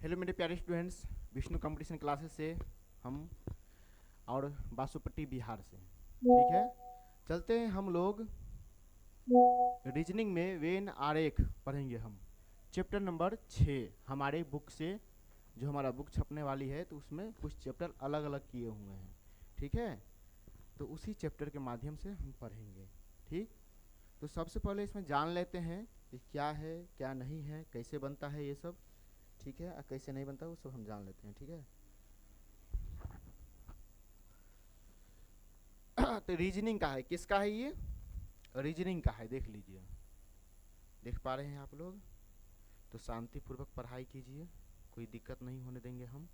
Hello मेरे प्यारे students, Vishnu competition classes से हम और बासुपट्टी बिहार से। ठीक है, चलते हैं हम लोग रीजनिंग में वेन आरेख पढ़ेंगे हम। चैप्टर नंबर 6 हमारे बुक से, जो हमारा बुक छपने वाली है तो उसमें कुछ चैप्टर अलग अलग किए हुए हैं। ठीक है, तो उसी चैप्टर के माध्यम से हम पढ़ेंगे। ठीक, तो सबसे पहले इसमें जान लेते हैं कि क्या है क्या नहीं है, कैसे बनता है ये सब। ठीक है, कैसे नहीं बनता वो सब हम जान लेते हैं। ठीक है, तो रीजनिंग का है, किसका है ये? रीजनिंग का है। देख लीजिए, देख पा रहे हैं आप लोग? तो शांतिपूर्वक पढ़ाई कीजिए, कोई दिक्कत नहीं होने देंगे हम।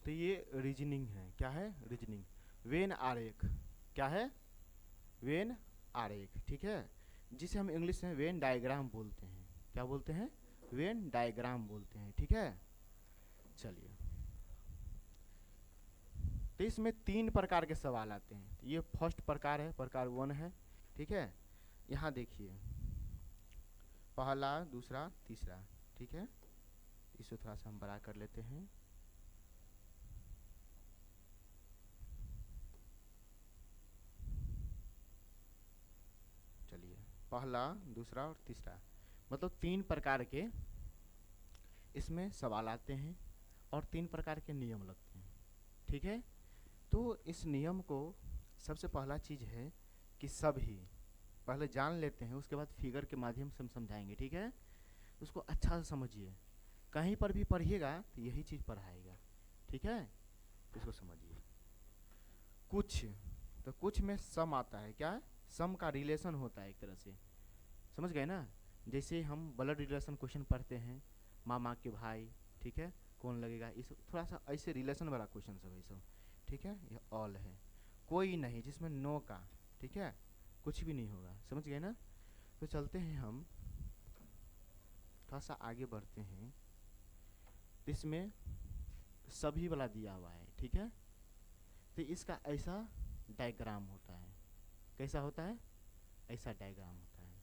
तो ये रीजनिंग है। क्या है? रीजनिंग। वेन आरेख क्या है? वेन आरेख। ठीक है, जिसे हम इंग्लिश में वेन डायग्राम बोलते हैं। क्या बोलते हैं? वेन डायग्राम बोलते हैं। ठीक है, चलिए। तो इसमें 3 प्रकार के सवाल आते हैं। ये फर्स्ट प्रकार है, प्रकार 1 है। ठीक है, यहाँ देखिए, पहला, दूसरा, तीसरा। ठीक है, इसको थोड़ा सा हम बड़ा कर लेते हैं। चलिए, पहला, दूसरा और तीसरा, मतलब 3 प्रकार के इसमें सवाल आते हैं और 3 प्रकार के नियम लगते हैं। ठीक है, तो इस नियम को सबसे पहला चीज़ है कि सभी पहले जान लेते हैं, उसके बाद फिगर के माध्यम से हम समझाएंगे। ठीक है, उसको अच्छा से समझिए, कहीं पर भी पढ़िएगा तो यही चीज़ पढ़ाएगा। ठीक है, तो इसको समझिए। कुछ, तो कुछ में सम आता है। क्या? सम का रिलेशन होता है एक तरह से, समझ गए ना? जैसे हम ब्लड रिलेशन क्वेश्चन पढ़ते हैं, मामा के भाई। ठीक है, कौन लगेगा, इस थोड़ा सा ऐसे रिलेशन वाला क्वेश्चन सब है सब। ठीक है, ये ऑल है, कोई नहीं जिसमें नो का। ठीक है, कुछ भी नहीं होगा, समझ गए ना? तो चलते हैं हम, थोड़ा सा आगे बढ़ते हैं। इसमें सभी वाला दिया हुआ है। ठीक है, तो इसका ऐसा डायग्राम होता है। कैसा होता है? ऐसा डायग्राम होता है।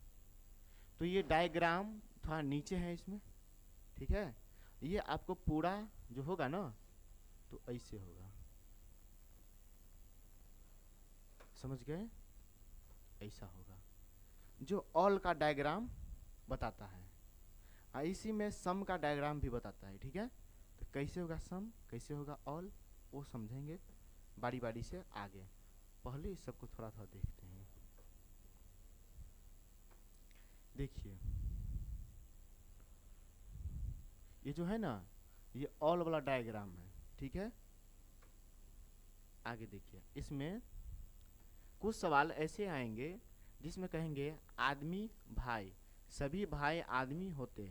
तो ये डायग्राम थोड़ा नीचे है इसमें। ठीक है, ये आपको पूरा जो होगा ना, तो ऐसे होगा, समझ गए? ऐसा होगा, जो ऑल का डायग्राम बताता है। इसी में सम का डायग्राम भी बताता है। ठीक है, तो कैसे होगा सम, कैसे होगा ऑल, वो समझेंगे बारी बारी से आगे। पहले इस सबको थोड़ा थोड़ा देखते हैं। देखिए, ये जो है ना, ये ऑल वाला डायग्राम है। ठीक है, आगे देखिए, इसमें कुछ सवाल ऐसे आएंगे जिसमें कहेंगे आदमी भाई, सभी भाई आदमी होते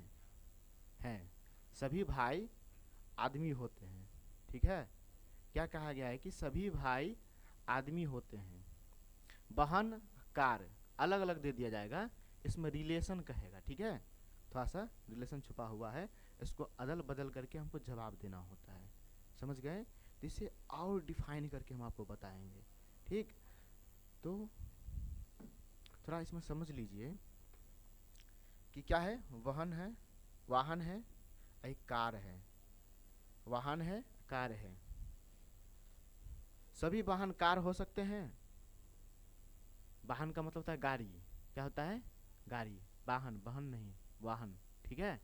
हैं, सभी भाई आदमी होते हैं। ठीक है, क्या कहा गया है कि सभी भाई आदमी होते हैं। बहन, कार, अलग अलग दे दिया जाएगा, इसमें रिलेशन कहेगा। ठीक है, थोड़ा सा रिलेशन छुपा हुआ है, इसको अदल बदल करके हमको जवाब देना होता है। समझ गए? तो इसे और डिफाइन करके हम आपको बताएंगे। ठीक, तो थोड़ा इसमें समझ लीजिए कि क्या है। वाहन है, वाहन है, एक कार है, वाहन है, कार है। सभी वाहन कार हो सकते हैं। वाहन का मतलब होता है गाड़ी। क्या होता है? गाड़ी। वाहन, वाहन नहीं, वाहन। ठीक है,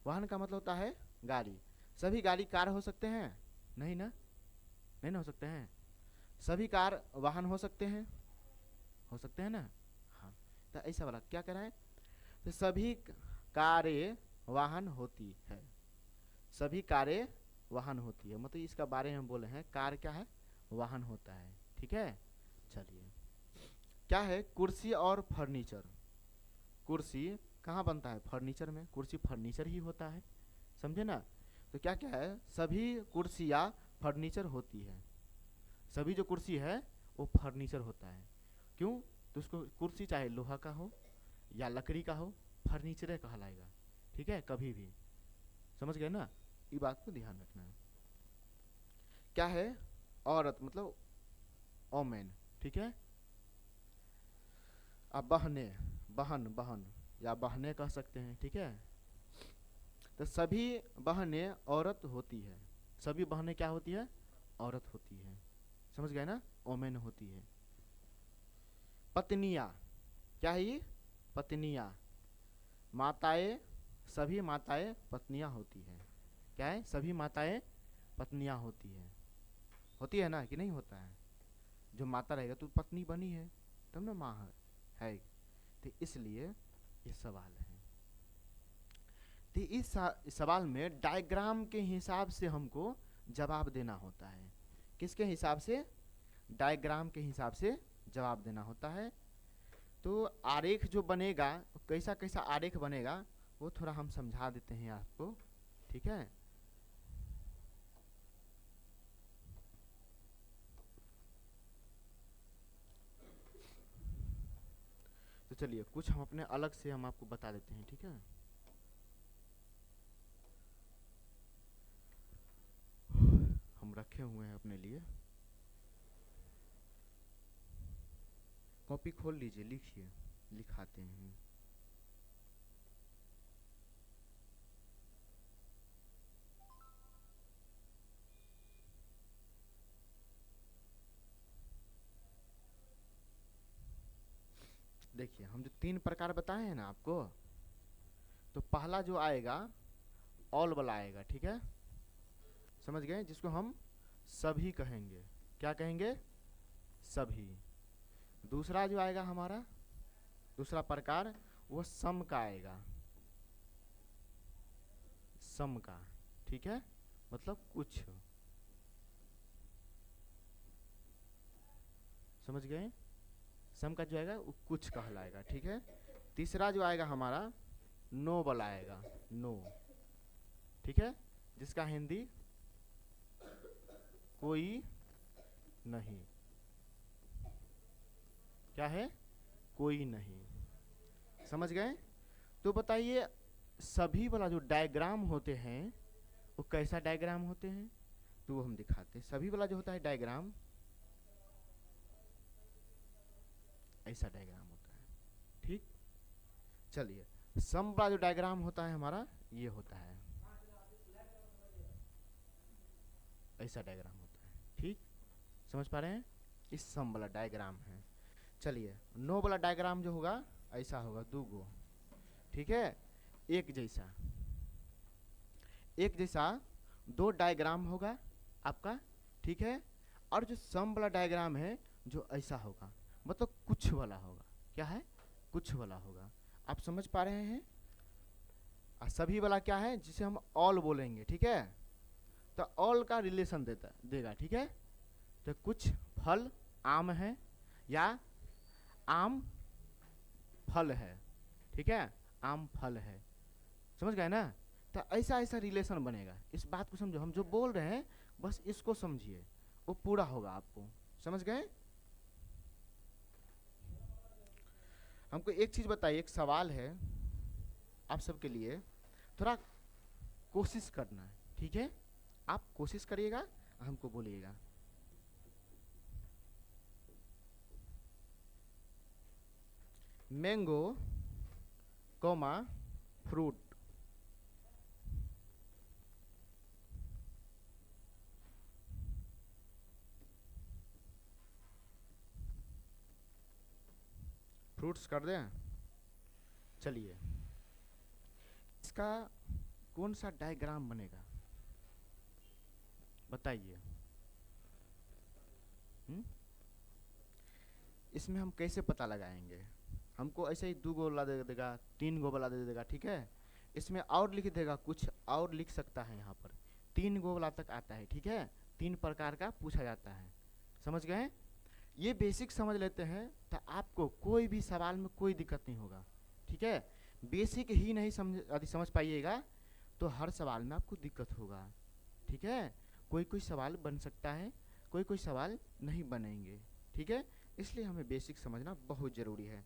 वाहन का मतलब होता है गाड़ी। सभी गाड़ी कार हो सकते हैं? नहीं ना, नहीं ना हो सकते हैं। सभी कार वाहन हो सकते हैं? हो सकते हैं ना? हाँ, तो ऐसा वाला क्या कह रहा है, तो सभी कारें वाहन होती है, सभी कारें वाहन होती है, मतलब इसका बारे में हम बोले हैं, कार क्या है? वाहन होता है। ठीक है, चलिए। क्या है? कुर्सी और फर्नीचर। कुर्सी कहाँ बनता है? फर्नीचर में। कुर्सी फर्नीचर ही होता है, समझे ना? तो क्या क्या है, सभी कुर्सियाँ फर्नीचर होती है। सभी जो कुर्सी है वो फर्नीचर होता है। क्यों? तो उसको कुर्सी चाहे लोहा का हो या लकड़ी का हो, फर्नीचर कहलाएगा। ठीक है, कभी भी। समझ गए ना? ये बात को ध्यान रखना है। क्या है? औरत मतलब ओमेन। ठीक है, अब बहने, बहन बहन या बहने कह सकते हैं, ठीक है। तो सभी बहनें औरत होती है, सभी बहनें क्या होती है, औरत होती है, समझ गए ना, ओमेन होती है। पत्नियां, क्या है ये, पत्नियां, माताएं, सभी माताएं पत्नियां होती है, क्या है, सभी माताएं पत्नियां होती है ना, कि नहीं होता है। जो माता रहेगा तो पत्नी बनी है, तब ना माँ है। तो इसलिए ये सवाल है। तो इस सवाल में डायग्राम के हिसाब से हमको जवाब देना होता है। किसके हिसाब से, डायग्राम के हिसाब से जवाब देना होता है। तो आरेख जो बनेगा, कैसा कैसा आरेख बनेगा, वो थोड़ा हम समझा देते हैं आपको, ठीक है। तो चलिए कुछ हम अपने अलग से हम आपको बता देते हैं, ठीक है। हम रखे हुए हैं अपने लिए, कॉपी खोल लीजिए, लिखिए, लिखाते हैं। देखिए हम जो 3 प्रकार बताए हैं ना आपको, तो पहला जो आएगा ऑल वाला आएगा, ठीक है, समझ गए, जिसको हम सभी कहेंगे, क्या कहेंगे, सभी। दूसरा जो आएगा हमारा, दूसरा प्रकार, वो सम का आएगा, सम का, ठीक है, मतलब कुछ, समझ गए, सम का जो आएगा वो कुछ कहलाएगा, ठीक है। तीसरा जो आएगा हमारा नो वाला आएगा, नो, ठीक है, जिसका हिंदी कोई नहीं, क्या है, कोई नहीं, समझ गए। तो बताइए सभी वाला जो डायग्राम होते हैं वो कैसा डायग्राम होते हैं, तो वो हम दिखाते हैं। सभी वाला जो होता है डायग्राम, ऐसा डायग्राम होता है, ठीक। चलिए सम वाला जो डायग्राम होता है हमारा, ये होता है, ऐसा डायग्राम होता है, ठीक, समझ पा रहे हैं, इस सम वाला डायग्राम है। चलिए नो वाला डायग्राम जो होगा ऐसा होगा, दो गो, ठीक है, एक जैसा, एक जैसा दो डायग्राम होगा आपका, ठीक है। और जो सम वाला डायग्राम है जो ऐसा होगा, मतलब कुछ वाला होगा, क्या है, कुछ वाला होगा, आप समझ पा रहे हैं। और सभी वाला क्या है, जिसे हम ऑल बोलेंगे, ठीक है, तो ऑल का रिलेशन देगा, ठीक है। तो कुछ फल आम है या आम फल है, ठीक है, आम फल है, समझ गए ना। तो ऐसा ऐसा रिलेशन बनेगा, इस बात को समझो, हम जो बोल रहे हैं बस इसको समझिए, वो पूरा होगा आपको, समझ गए। हमको एक चीज बताइए, एक सवाल है आप सबके लिए, थोड़ा कोशिश करना है, ठीक है, आप कोशिश करिएगा, हमको बोलिएगा। मैंगो कोमा फ्रूट, फ्रूट्स कर दें। चलिए इसका कौन सा डायग्राम बनेगा बताइए। इसमें हम कैसे पता लगाएंगे, हमको ऐसे ही 2 गो वाला दे देगा, 3 गो वाला दे देगा, ठीक है। इसमें और लिख देगा, कुछ और लिख सकता है, यहाँ पर 3 गो वाला तक आता है, ठीक है, 3 प्रकार का पूछा जाता है, समझ गए। ये बेसिक समझ लेते हैं तो आपको कोई भी सवाल में कोई दिक्कत नहीं होगा, ठीक है। बेसिक ही नहीं यदि समझ पाइएगा तो हर सवाल में आपको दिक्कत होगा, ठीक है। कोई कोई सवाल बन सकता है, कोई कोई सवाल नहीं बनेंगे, ठीक है। इसलिए हमें बेसिक समझना बहुत ज़रूरी है।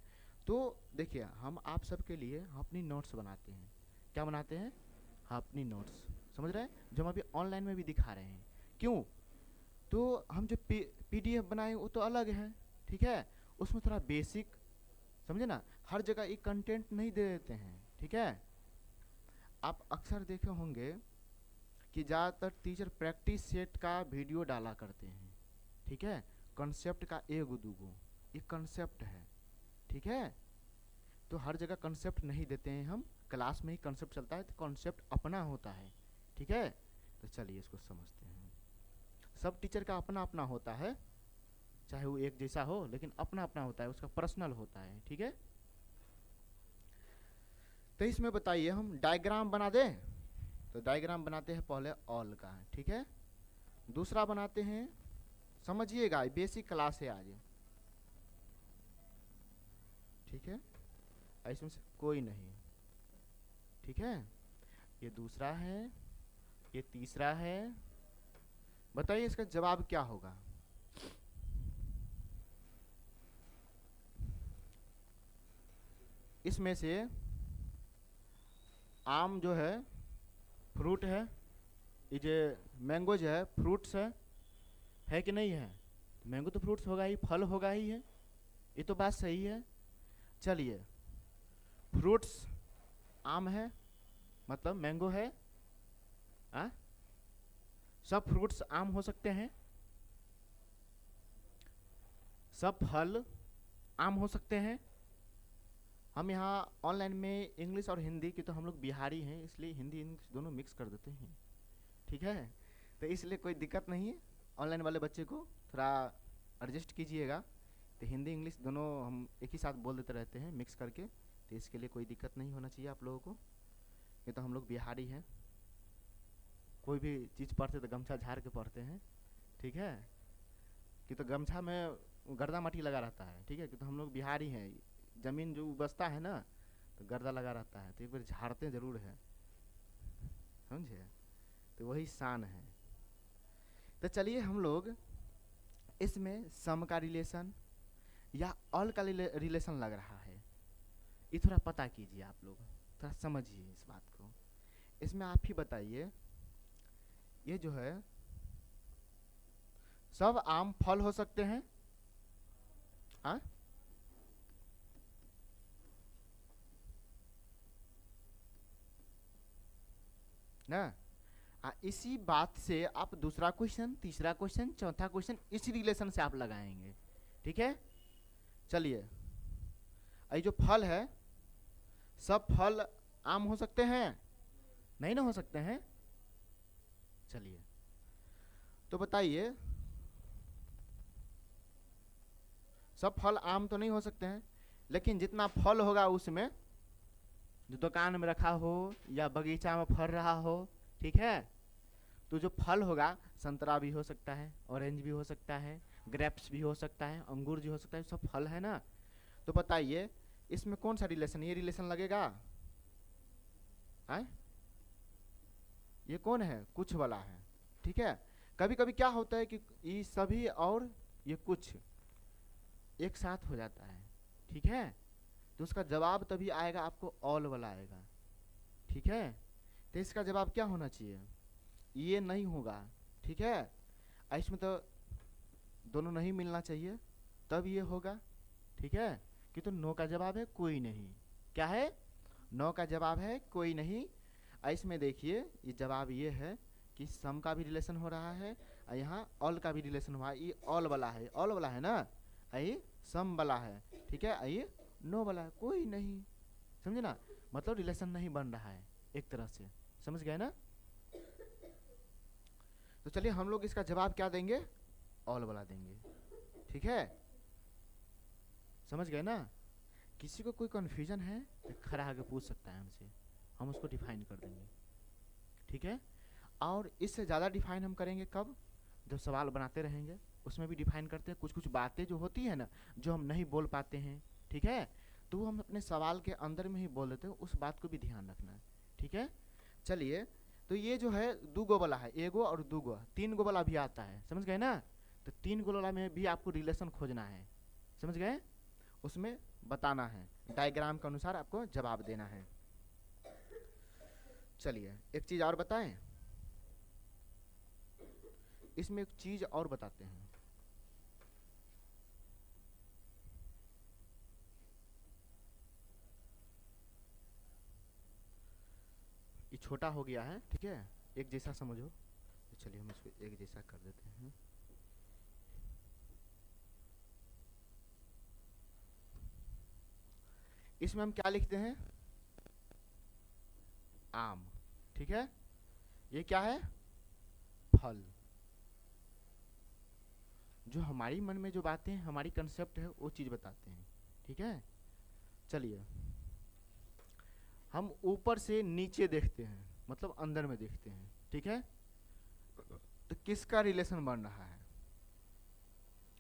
तो देखिए हम आप सबके लिए अपनी नोट्स बनाते हैं, क्या बनाते हैं, अपनी नोट्स, समझ रहे हैं, जो हम अभी ऑनलाइन में भी दिखा रहे हैं। क्यों, तो हम जो PDF बनाए वो तो अलग है, ठीक है, उसमें थोड़ा बेसिक समझे ना, हर जगह एक कंटेंट नहीं दे देते हैं, ठीक है। आप अक्सर देखे होंगे कि ज़्यादातर टीचर प्रैक्टिस सेट का वीडियो डाला करते हैं, ठीक है, कंसेप्ट का एगो दूगो, ये कंसेप्ट है, ठीक है। तो हर जगह कंसेप्ट नहीं देते हैं हम, क्लास में ही कंसेप्ट चलता है, तो कंसेप्ट अपना होता है, ठीक है। तो चलिए इसको समझते हैं। सब टीचर का अपना अपना होता है, चाहे वो एक जैसा हो, लेकिन अपना अपना होता है, उसका पर्सनल होता है, ठीक है। तो इसमें बताइए हम डायग्राम बना दें, तो डायग्राम बनाते हैं पहले ऑल का, ठीक है। दूसरा बनाते हैं, समझिएगा बेसिक क्लास है आज, ठीक है, इसमें से कोई नहीं, ठीक है। ये दूसरा है, ये तीसरा है। बताइए इसका जवाब क्या होगा। इसमें से आम जो है फ्रूट है, ये जो मैंगो जो है फ्रूट्स है कि नहीं है। तो मैंगो तो फ्रूट्स होगा ही, फल होगा ही है, ये तो बात सही है। चलिए फ्रूट्स आम है, मतलब मैंगो है, आ? सब फ्रूट्स आम हो सकते हैं, सब फल आम हो सकते हैं। हम यहाँ ऑनलाइन में इंग्लिश और हिंदी की, तो हम लोग बिहारी हैं इसलिए हिंदी इंग्लिश दोनों मिक्स कर देते हैं, ठीक है। तो इसलिए कोई दिक्कत नहीं है, ऑनलाइन वाले बच्चे को थोड़ा एडजस्ट कीजिएगा। तो हिंदी इंग्लिश दोनों हम एक ही साथ बोल देते रहते हैं मिक्स करके, तो इसके लिए कोई दिक्कत नहीं होना चाहिए आप लोगों को। ये तो हम लोग बिहारी हैं, कोई भी चीज़ पढ़ते तो गमछा झाड़ के पढ़ते हैं, ठीक है। कि तो गमछा में गर्दा माटी लगा रहता है, ठीक है, कि तो हम लोग बिहारी हैं, ज़मीन जो बसता है ना तो गर्दा लगा रहता है, तो एक बार झाड़ते ज़रूर है, समझे। तो वही शान है। तो चलिए हम लोग इसमें सम का रिलेशन या ऑल का रिलेशन लग रहा है, ये थोड़ा पता कीजिए आप लोग, थोड़ा समझिए इस बात को। इसमें आप ही बताइए, ये जो है सब आम फल हो सकते हैं, हाँ ना। इसी बात से आप दूसरा क्वेश्चन, तीसरा क्वेश्चन, चौथा क्वेश्चन इसी रिलेशन से आप लगाएंगे, ठीक है। चलिए ये जो फल है, सब फल आम हो सकते हैं, नहीं ना हो सकते हैं। चलिए तो बताइए, सब फल आम तो नहीं हो सकते हैं, लेकिन जितना फल होगा उसमें, जो दुकान में रखा हो या बगीचा में फल रहा हो, ठीक है, तो जो फल होगा संतरा भी हो सकता है, ऑरेंज भी हो सकता है, ग्रेप्स भी हो सकता है, अंगूर भी हो सकता है, सब फल है ना। तो बताइए इसमें कौन सा रिलेशन, ये रिलेशन लगेगा, आए? ये कौन है, कुछ वाला है, ठीक है। कभी कभी क्या होता है कि ये सभी और ये कुछ एक साथ हो जाता है, ठीक है, तो उसका जवाब तभी आएगा आपको ऑल वाला आएगा, ठीक है। तो इसका जवाब क्या होना चाहिए, ये नहीं होगा, ठीक है। इसमें तो दोनों नहीं मिलना चाहिए, तब ये होगा, ठीक है। कि तो नो का जवाब है कोई नहीं, क्या है, नो का जवाब है कोई नहीं। इसमें देखिए ये जवाब ये है कि सम का भी रिलेशन हो रहा है, और यहाँ ऑल का भी रिलेशन हुआ है, ये ऑल वाला है, ऑल वाला है ना, ये सम वाला है, ठीक है, ये नो वाला है, कोई नहीं, समझे ना, मतलब रिलेशन नहीं बन रहा है एक तरह से, समझ गए ना। तो चलिए हम लोग इसका जवाब क्या देंगे, ऑल वाला देंगे, ठीक है, समझ गए ना। किसी को कोई कन्फ्यूजन है तो खड़ा आके पूछ सकता है हमसे, हम उसको डिफाइन कर देंगे, ठीक है। और इससे ज़्यादा डिफाइन हम करेंगे कब, जब सवाल बनाते रहेंगे उसमें भी डिफाइन करते हैं। कुछ कुछ बातें जो होती है ना, जो हम नहीं बोल पाते हैं, ठीक है, तो वो हम अपने सवाल के अंदर में ही बोल देते हैं, उस बात को भी ध्यान रखना, ठीक है। चलिए तो ये जो है दो गो वाला है, एगो और दो गो, तीन गो वाला भी आता है, समझ गए ना। तो तीन गो वाला में भी आपको रिलेशन खोजना है, समझ गए, उसमें बताना है, डायग्राम के अनुसार आपको जवाब देना है। चलिए एक चीज़ और बताएं, इसमें एक चीज़ और बताते हैं। छोटा हो गया है, ठीक है, एक जैसा समझो। तो चलिए हम इसको एक जैसा कर देते हैं। इसमें हम क्या लिखते हैं? आम, ठीक है। ये क्या है? फल। जो हमारी मन में जो बातें, हमारी कंसेप्ट है, वो चीज बताते हैं, ठीक है। चलिए हम ऊपर से नीचे देखते हैं, मतलब अंदर में देखते हैं, ठीक है। तो किसका रिलेशन बन रहा है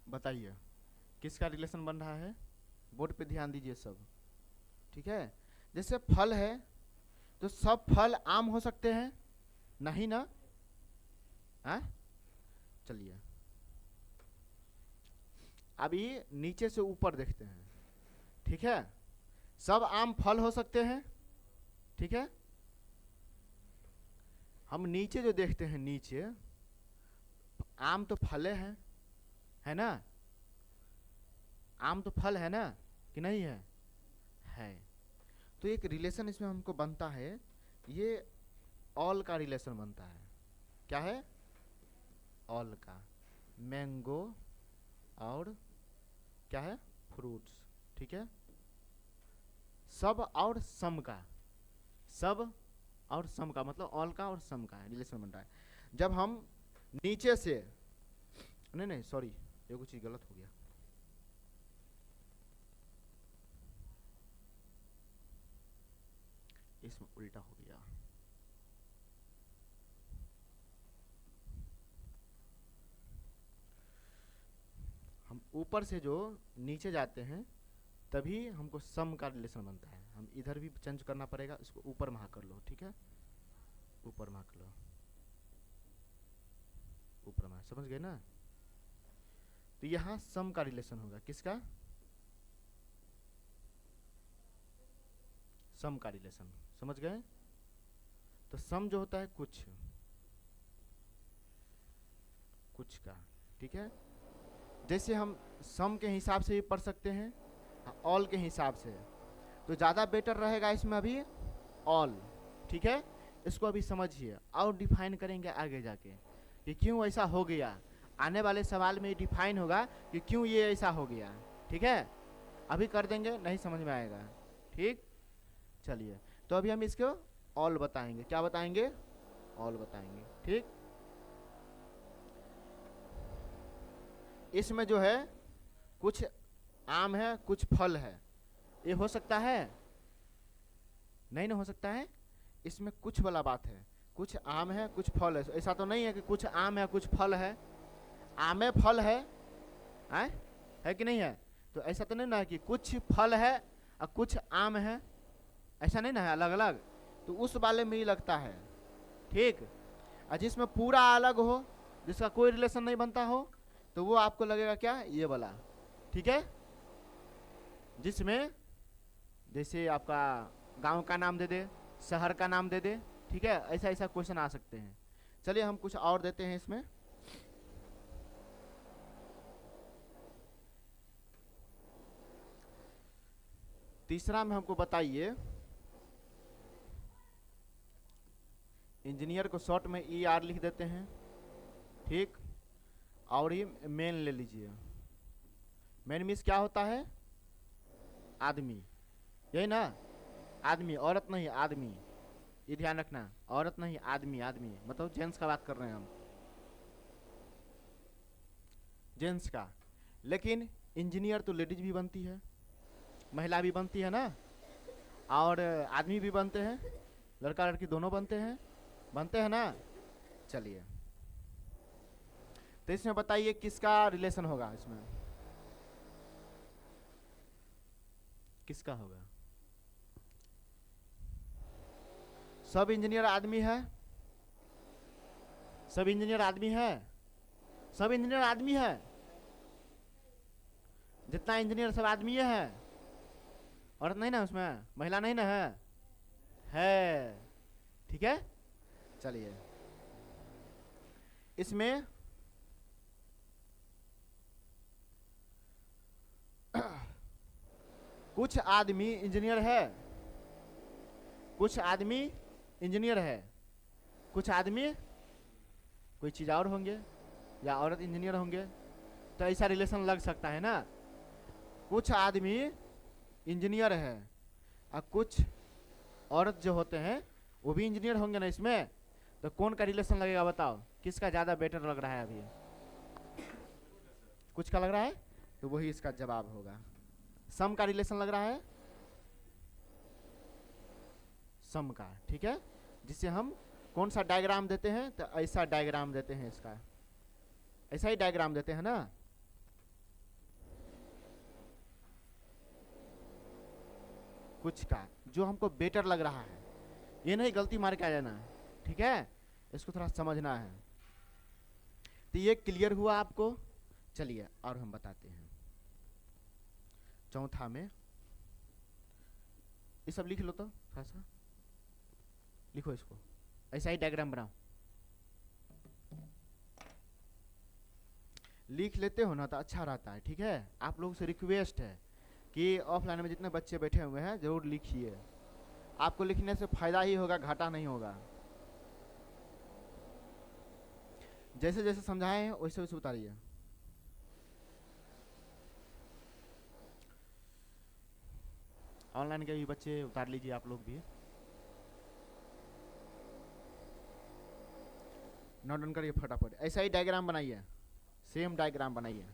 बताइए, किसका रिलेशन बन रहा है? बोर्ड पे ध्यान दीजिए सब, ठीक है। जैसे फल है तो सब फल आम हो सकते हैं? नहीं ना, हाँ। चलिए अभी नीचे से ऊपर देखते हैं, ठीक है। सब आम फल हो सकते हैं, ठीक है। हम नीचे जो देखते हैं, नीचे आम तो फले हैं, है ना? आम तो फल है ना, कि नहीं है? है। तो एक रिलेशन इसमें हमको बनता है, ये ऑल का रिलेशन बनता है। क्या है? ऑल का। मैंगो और क्या है? फ्रूट्स, ठीक है। सब और सम का, सब और सम का मतलब ऑल का और सम का रिलेशन बन रहा है। जब हम नीचे से, नहीं सॉरी, ये कुछ चीज गलत हो गया। इसमें उल्टा हो गया। हम ऊपर से जो नीचे जाते हैं तभी हमको सम का रिलेशन बनता है। हम इधर भी चेंज करना पड़ेगा, इसको ऊपर महा कर लो, ठीक है। ऊपर महा कर लो, ऊपर महा, समझ गए ना? तो यहाँ सम का रिलेशन होगा, किसका? सम का रिलेशन, समझ गए? तो सम जो होता है कुछ, कुछ का, ठीक है। जैसे हम सम के हिसाब से भी पढ़ सकते हैं, ऑल के हिसाब से, तो ज़्यादा बेटर रहेगा इसमें अभी ऑल, ठीक है। इसको अभी समझिए और डिफाइन करेंगे आगे जाके कि क्यों ऐसा हो गया। आने वाले सवाल में डिफाइन होगा कि क्यों ये ऐसा हो गया, ठीक है। अभी कर देंगे, नहीं समझ में आएगा, ठीक। चलिए तो अभी हम इसको ऑल बताएंगे। क्या बताएंगे? ऑल बताएंगे, ठीक। इसमें जो है कुछ आम है, कुछ फल है, ये हो सकता है? नहीं ना हो सकता है। इसमें कुछ वाला बात है, कुछ आम है कुछ फल है। ऐसा तो नहीं है कि कुछ आम है कुछ फल है। आम है फल है कि नहीं है? तो ऐसा तो नहीं ना है कि कुछ फल है और कुछ आम है, ऐसा नहीं ना है, अलग अलग। तो उस वाले में ही लगता है, ठीक। और जिसमें पूरा अलग हो, जिसका कोई रिलेशन नहीं बनता हो, तो वो आपको लगेगा क्या? ये वाला, ठीक है। जिसमें जैसे आपका गांव का नाम दे दे, शहर का नाम दे दे, ठीक है। ऐसा ऐसा क्वेश्चन आ सकते हैं। चलिए हम कुछ और देते हैं इसमें। तीसरा में हमको बताइए, इंजीनियर को शॉर्ट में ER लिख देते हैं, ठीक। और ये मेन ले लीजिए। मेन मीन्स क्या होता है? आदमी, यही ना? आदमी, औरत नहीं, आदमी, ये ध्यान रखना। औरत नहीं, आदमी, आदमी मतलब जेंट्स का बात कर रहे हैं हम, जेंट्स का। लेकिन इंजीनियर तो लेडीज भी बनती है, महिला भी बनती है ना, और आदमी भी बनते हैं, लड़का लड़की दोनों बनते हैं ना। चलिए तो इसमें बताइए किसका रिलेशन होगा? इसमें किसका होगा? सब इंजीनियर आदमी है, सब इंजीनियर आदमी है, सब इंजीनियर आदमी है। जितना इंजीनियर सब आदमी है, औरत नहीं ना उसमें, महिला नहीं ना है, ठीक है। चलिए इसमें कुछ आदमी इंजीनियर है, कुछ आदमी इंजीनियर है, कुछ आदमी कोई चीज़ और होंगे, या औरत इंजीनियर होंगे, तो ऐसा रिलेशन लग सकता है ना। कुछ आदमी इंजीनियर है और कुछ औरत जो होते हैं वो भी इंजीनियर होंगे ना इसमें, तो कौन का रिलेशन लगेगा बताओ, किसका ज़्यादा बेटर लग रहा है अभी? कुछ का लग रहा है, तो वही इसका जवाब होगा। सम का रिलेशन लग रहा है, सम का, ठीक है। जिसे हम कौन सा डायग्राम देते हैं, तो ऐसा डायग्राम देते हैं, इसका ऐसा ही डायग्राम देते हैं ना। कुछ का जो हमको बेटर लग रहा है, ये नहीं गलती मार के आ जाना है, ठीक है, इसको थोड़ा समझना है। तो ये क्लियर हुआ आपको। चलिए और हम बताते हैं चौथा में। ये सब लिख लो, तो थोड़ा सा लिखो इसको, ऐसा ही डायग्राम बनाओ। लिख लेते हो ना तो अच्छा रहता है, ठीक है। आप लोगों से रिक्वेस्ट है कि ऑफलाइन में जितने बच्चे बैठे हुए हैं जरूर लिखिए, आपको लिखने से फायदा ही होगा, घाटा नहीं होगा। जैसे जैसे समझाए हैं वैसे वैसे उतारिए। ऑनलाइन के भी बच्चे उतार लीजिए आप लोग भी। नोट डाउन करिए फटाफट, ऐसा ही डायग्राम बनाइए, सेम डायग्राम बनाइए।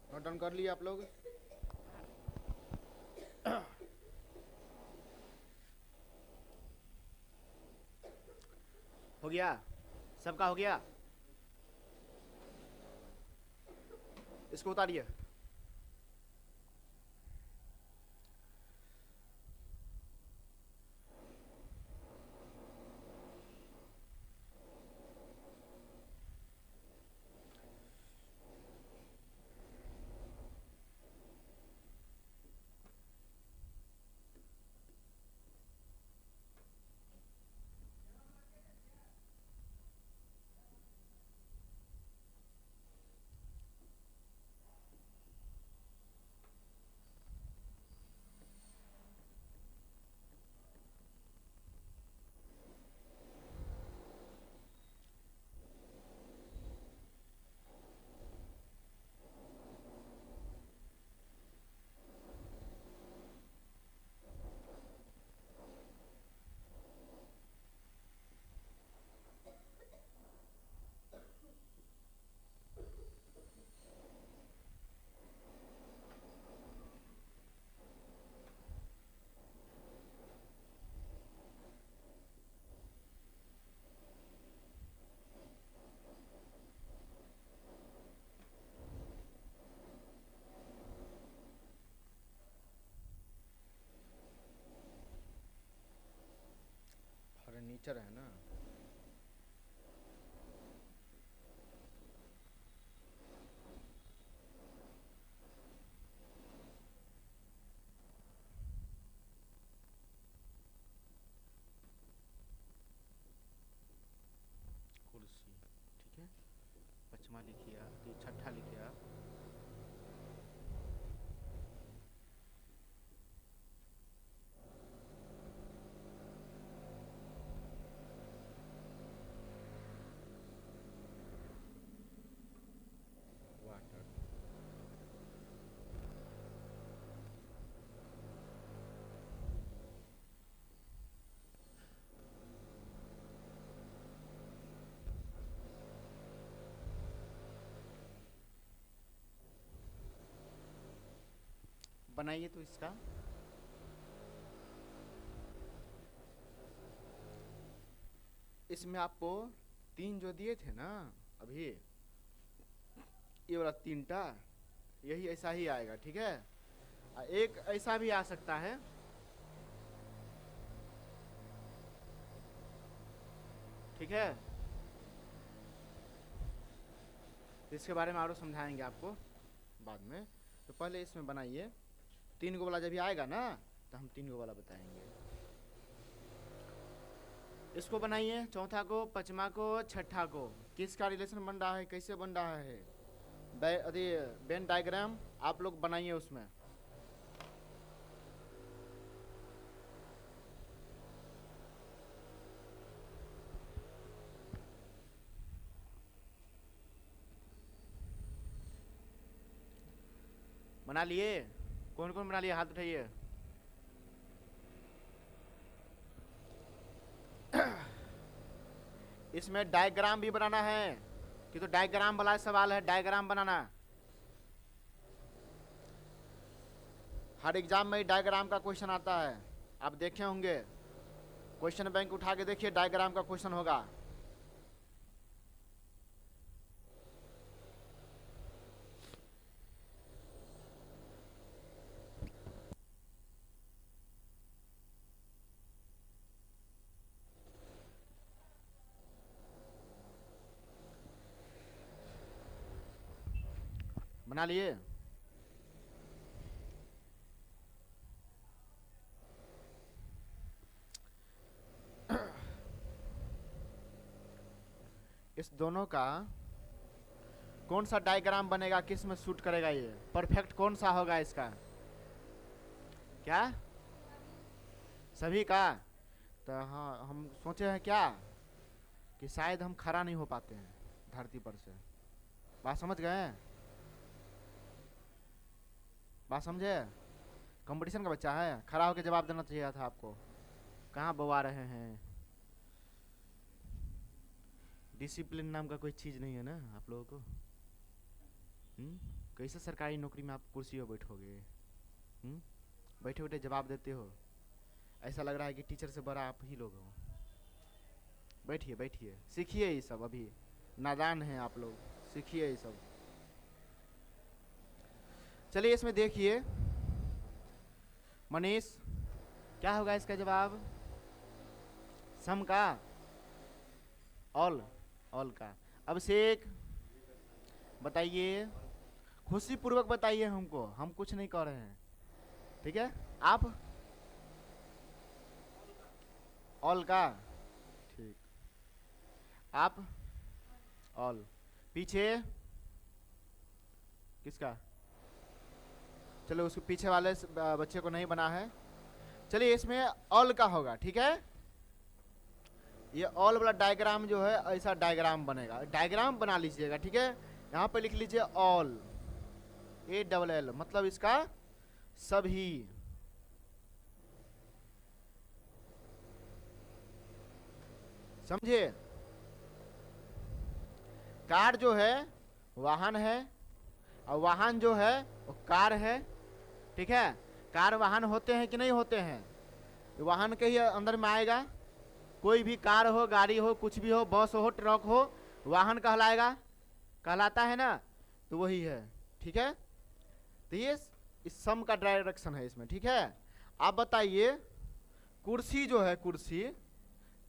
नोट डाउन कर लिए आप लोग? हो गया, सबका हो गया? इसको उतारिए। फर्नीचर है ना, कुर्सी, ठीक है। पचमा लिखिए आप, तो छठा लिखिए आप। बनाइए तो इसका इसमें आपको 3 जो दिए थे ना अभी, ये वाला 3टा यही ऐसा ही आएगा, ठीक है। एक ऐसा भी आ सकता है, ठीक है। इसके बारे में और समझाएंगे आपको बाद में। तो पहले इसमें बनाइए 3 गो वाला, जब भी आएगा ना तो हम 3 गो वाला बताएंगे। इसको बनाइए, चौथा को, पांचवा को, छठा को। किसका रिलेशन बन रहा है, कैसे बन रहा है, वेन डायग्राम आप लोग बनाइए उसमें। बना लिए? कौन कौन बना लिए, हाथ उठाइए। इसमें डायग्राम भी बनाना है कि, तो डायग्राम वाला सवाल है, डायग्राम बनाना। हर एग्जाम में डायग्राम का क्वेश्चन आता है, आप देखे होंगे। क्वेश्चन बैंक उठा के देखिए, डायग्राम का क्वेश्चन होगा। बना लिए? इस दोनों का कौन सा डायग्राम बनेगा, किस में शूट करेगा, ये परफेक्ट कौन सा होगा इसका? क्या सभी का? तो हाँ, हम सोचे हैं क्या कि शायद हम खड़ा नहीं हो पाते हैं धरती पर से। बात समझ गए? बात समझे? कंपटीशन का बच्चा है, खड़ा होकर जवाब देना चाहिए था आपको। कहाँ बवा रहे हैं? डिसिप्लिन नाम का कोई चीज़ नहीं है ना आप लोगों को। कैसे सरकारी नौकरी में आप कुर्सी पर बैठोगे? बैठे बैठे जवाब देते हो, ऐसा लग रहा है कि टीचर से बड़ा आप ही लोग हो। बैठिए बैठिए, सीखिए ये सब, अभी नादान हैं आप लोग, सीखिए ये सब। चलिए इसमें देखिए मनीष, क्या होगा इसका जवाब? सम का, ऑल, ऑल का। अभिषेक बताइए, खुशी पूर्वक बताइए हमको, हम कुछ नहीं कर रहे हैं, ठीक है। आप ऑल का, ठीक। आप ऑल। पीछे किसका? चलो उसके पीछे वाले बच्चे को नहीं बना है। चलिए इसमें ऑल का होगा, ठीक है। ये ऑल वाला डायग्राम जो है, ऐसा डायग्राम बनेगा। डायग्राम बना लीजिएगा, ठीक है। यहाँ पे लिख लीजिए ऑल, ALL, मतलब इसका सभी। समझे? कार जो है वाहन है, और वाहन जो है वो कार है, ठीक है। कार वाहन होते हैं कि नहीं होते हैं? वाहन के ही अंदर में आएगा। कोई भी कार हो, गाड़ी हो, कुछ भी हो, बस हो, ट्रक हो, वाहन कहलाएगा, कहलाता है ना। तो वही है, ठीक है। तो ये इस सम का डायरेक्शन है इसमें, ठीक है। आप बताइए, कुर्सी जो है, कुर्सी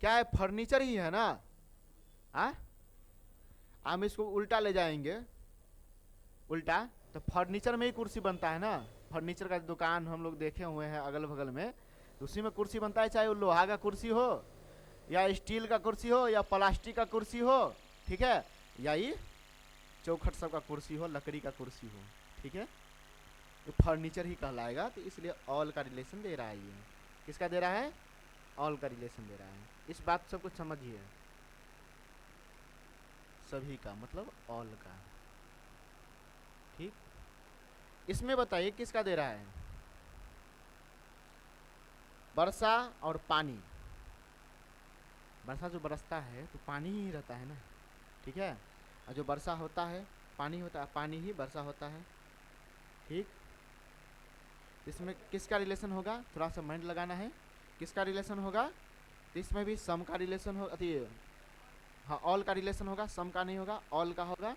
क्या है? फर्नीचर ही है ना। हम इसको उल्टा ले जाएंगे, उल्टा तो फर्नीचर में ही कुर्सी बनता है ना। फर्नीचर का दुकान हम लोग देखे हुए हैं अगल बगल में, तो उसी में कुर्सी बनता है, चाहे वो लोहा का कुर्सी हो, या स्टील का कुर्सी हो, या प्लास्टिक का कुर्सी हो, ठीक है, या ये चौखट सब का कुर्सी हो, लकड़ी का कुर्सी हो, ठीक है। तो फर्नीचर ही कहलाएगा। तो इसलिए ऑल का रिलेशन दे रहा है। ये किसका दे रहा है? ऑल का रिलेशन दे रहा है। इस बात सब कुछ समझिए, सभी का मतलब ऑल का, ठीक। इसमें बताइए किसका दे रहा है? वर्षा और पानी। वर्षा जो बरसता है तो पानी ही रहता है ना, ठीक है। और जो वर्षा होता है पानी होता है, पानी ही वर्षा होता है, ठीक। इसमें किसका रिलेशन होगा, थोड़ा सा माइंड लगाना है, किसका रिलेशन होगा, तो इसमें भी सम का रिलेशन होगा, हाँ ऑल का रिलेशन होगा, सम का नहीं होगा, ऑल का होगा,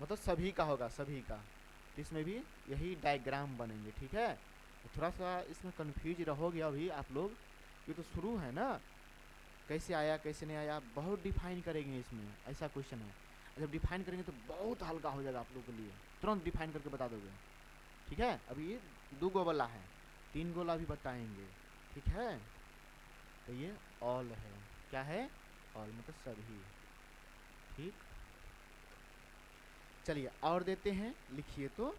मतलब सभी का होगा, सभी का। तो इसमें भी यही डायग्राम बनेंगे, ठीक है। तो थोड़ा सा इसमें कन्फ्यूज रहोगे अभी आप लोग, ये तो शुरू है ना, कैसे आया कैसे नहीं आया, बहुत डिफाइन करेंगे इसमें, ऐसा क्वेश्चन है। जब डिफाइन करेंगे तो बहुत हल्का हो जाएगा आप लोगों के लिए, तुरंत डिफाइन करके बता दोगे, ठीक है। अभी ये 2 गो वाला है, 3 गोला भी बताएंगे, ठीक है। तो ये ऑल है, क्या है, ऑल मतलब सभी, ठीक। चलिए और देते हैं, लिखिए तो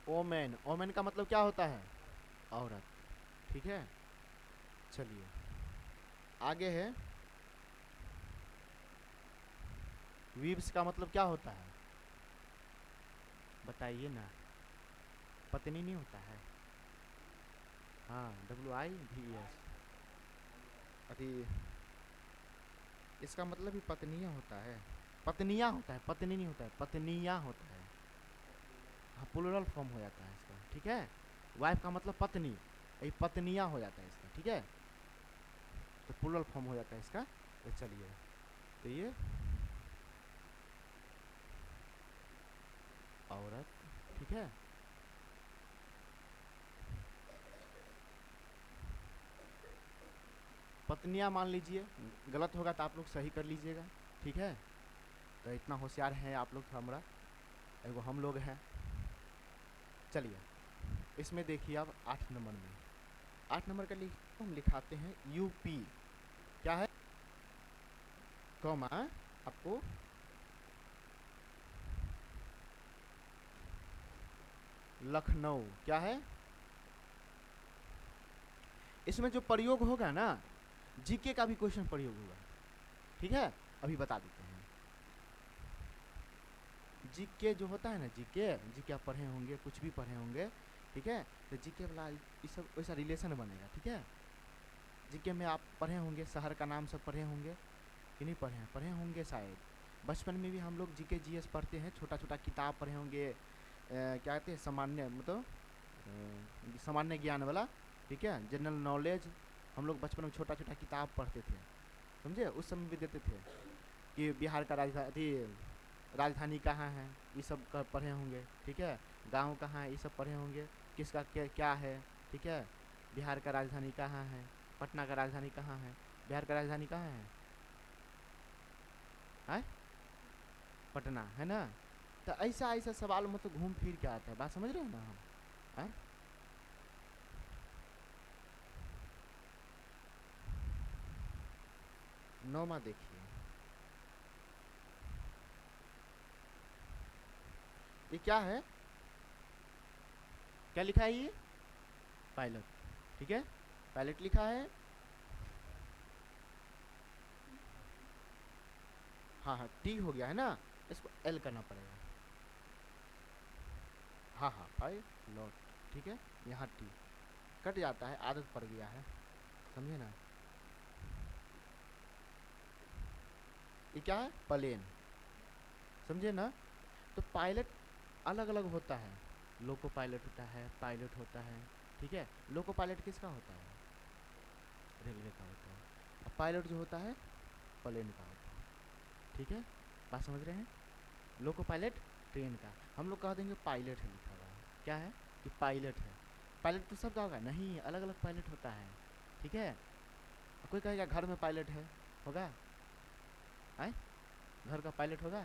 ओमेन, ओमेन का मतलब क्या होता है, औरत, ठीक है। चलिए आगे है, वीव्स का मतलब क्या होता है, बताइए ना, पत्नी नहीं होता है, हाँ WIVES, अरे इसका मतलब भी पत्नियाँ होता है, पत्नियाँ होता है, पत्नी नहीं होता है, पत्नियाँ होता है, हाँ प्लूरल फॉर्म हो जाता है इसका, ठीक है। वाइफ का मतलब पत्नी, ये पत्नियाँ हो जाता है इसका, ठीक है, तो प्लूरल फॉर्म हो जाता है इसका। तो चलिए, तो ये औरत, ठीक है। पत्नियाँ मान लीजिए, गलत होगा तो आप लोग सही कर लीजिएगा, ठीक है। तो इतना होशियार है आप लोग, हमारा एगो हम लोग हैं। चलिए इसमें देखिए अब 8 नंबर में, 8 नंबर का हम लिखाते हैं यूपी, क्या है, कॉमा आपको लखनऊ, क्या है। इसमें जो प्रयोग होगा ना, जीके का भी क्वेश्चन प्रयोग होगा, ठीक है। अभी बता देते हैं, जीके जो होता है ना, जीके जीके आप पढ़े होंगे, कुछ भी पढ़े होंगे, ठीक है। तो जीके वाला इस सब वैसा रिलेशन बनेगा, ठीक है। जीके में आप पढ़े होंगे, शहर का नाम सब पढ़े होंगे कि नहीं पढ़े हैं, पढ़े होंगे शायद, बचपन में भी हम लोग जीके जीएस पढ़ते हैं, छोटा छोटा किताब पढ़े होंगे, क्या कहते हैं, सामान्य मतलब सामान्य ज्ञान वाला, ठीक है, जनरल नॉलेज, हम लोग बचपन में छोटा छोटा किताब पढ़ते थे, समझे, उस समय भी देते थे कि बिहार का राजधानी, राजधानी कहाँ है, ये सब पढ़े होंगे, ठीक है। गांव कहाँ है, ये सब पढ़े होंगे, किसका क्या क्या है, ठीक है। बिहार का राजधानी कहाँ है, पटना का राजधानी कहाँ है, बिहार का राजधानी कहाँ है, पटना है ना। तो ऐसा ऐसा सवाल मतलब घूम फिर के आता है, बात समझ रहे हैं ना हम, है? नौमा देखिए, ये क्या है, क्या लिखा है ये, पायलट, ठीक है, पायलट लिखा है, हाँ हाँ टी हो गया है ना, इसको एल करना पड़ेगा, हाँ हाँ पायलट, ठीक है। यहाँ टी कट जाता है, आदत पड़ गया है, समझे ना। ये क्या है, प्लेन, समझे ना। तो पायलट अलग अलग होता है, लोको पायलट होता है, पायलट होता है, ठीक है। लोको पायलट किसका होता है, रेलवे का होता है, और पायलट जो होता है प्लेन का होता है, ठीक है। बात समझ रहे हैं, लोको पायलट ट्रेन का, हम लोग कह देंगे पायलट है लिखा हुआ है, क्या है कि पायलट है, पायलट तो सबका होगा नहीं, अलग अलग पायलट होता है, ठीक है। कोई कहेगा घर में पायलट है, होगा, आए, घर का पायलट होगा,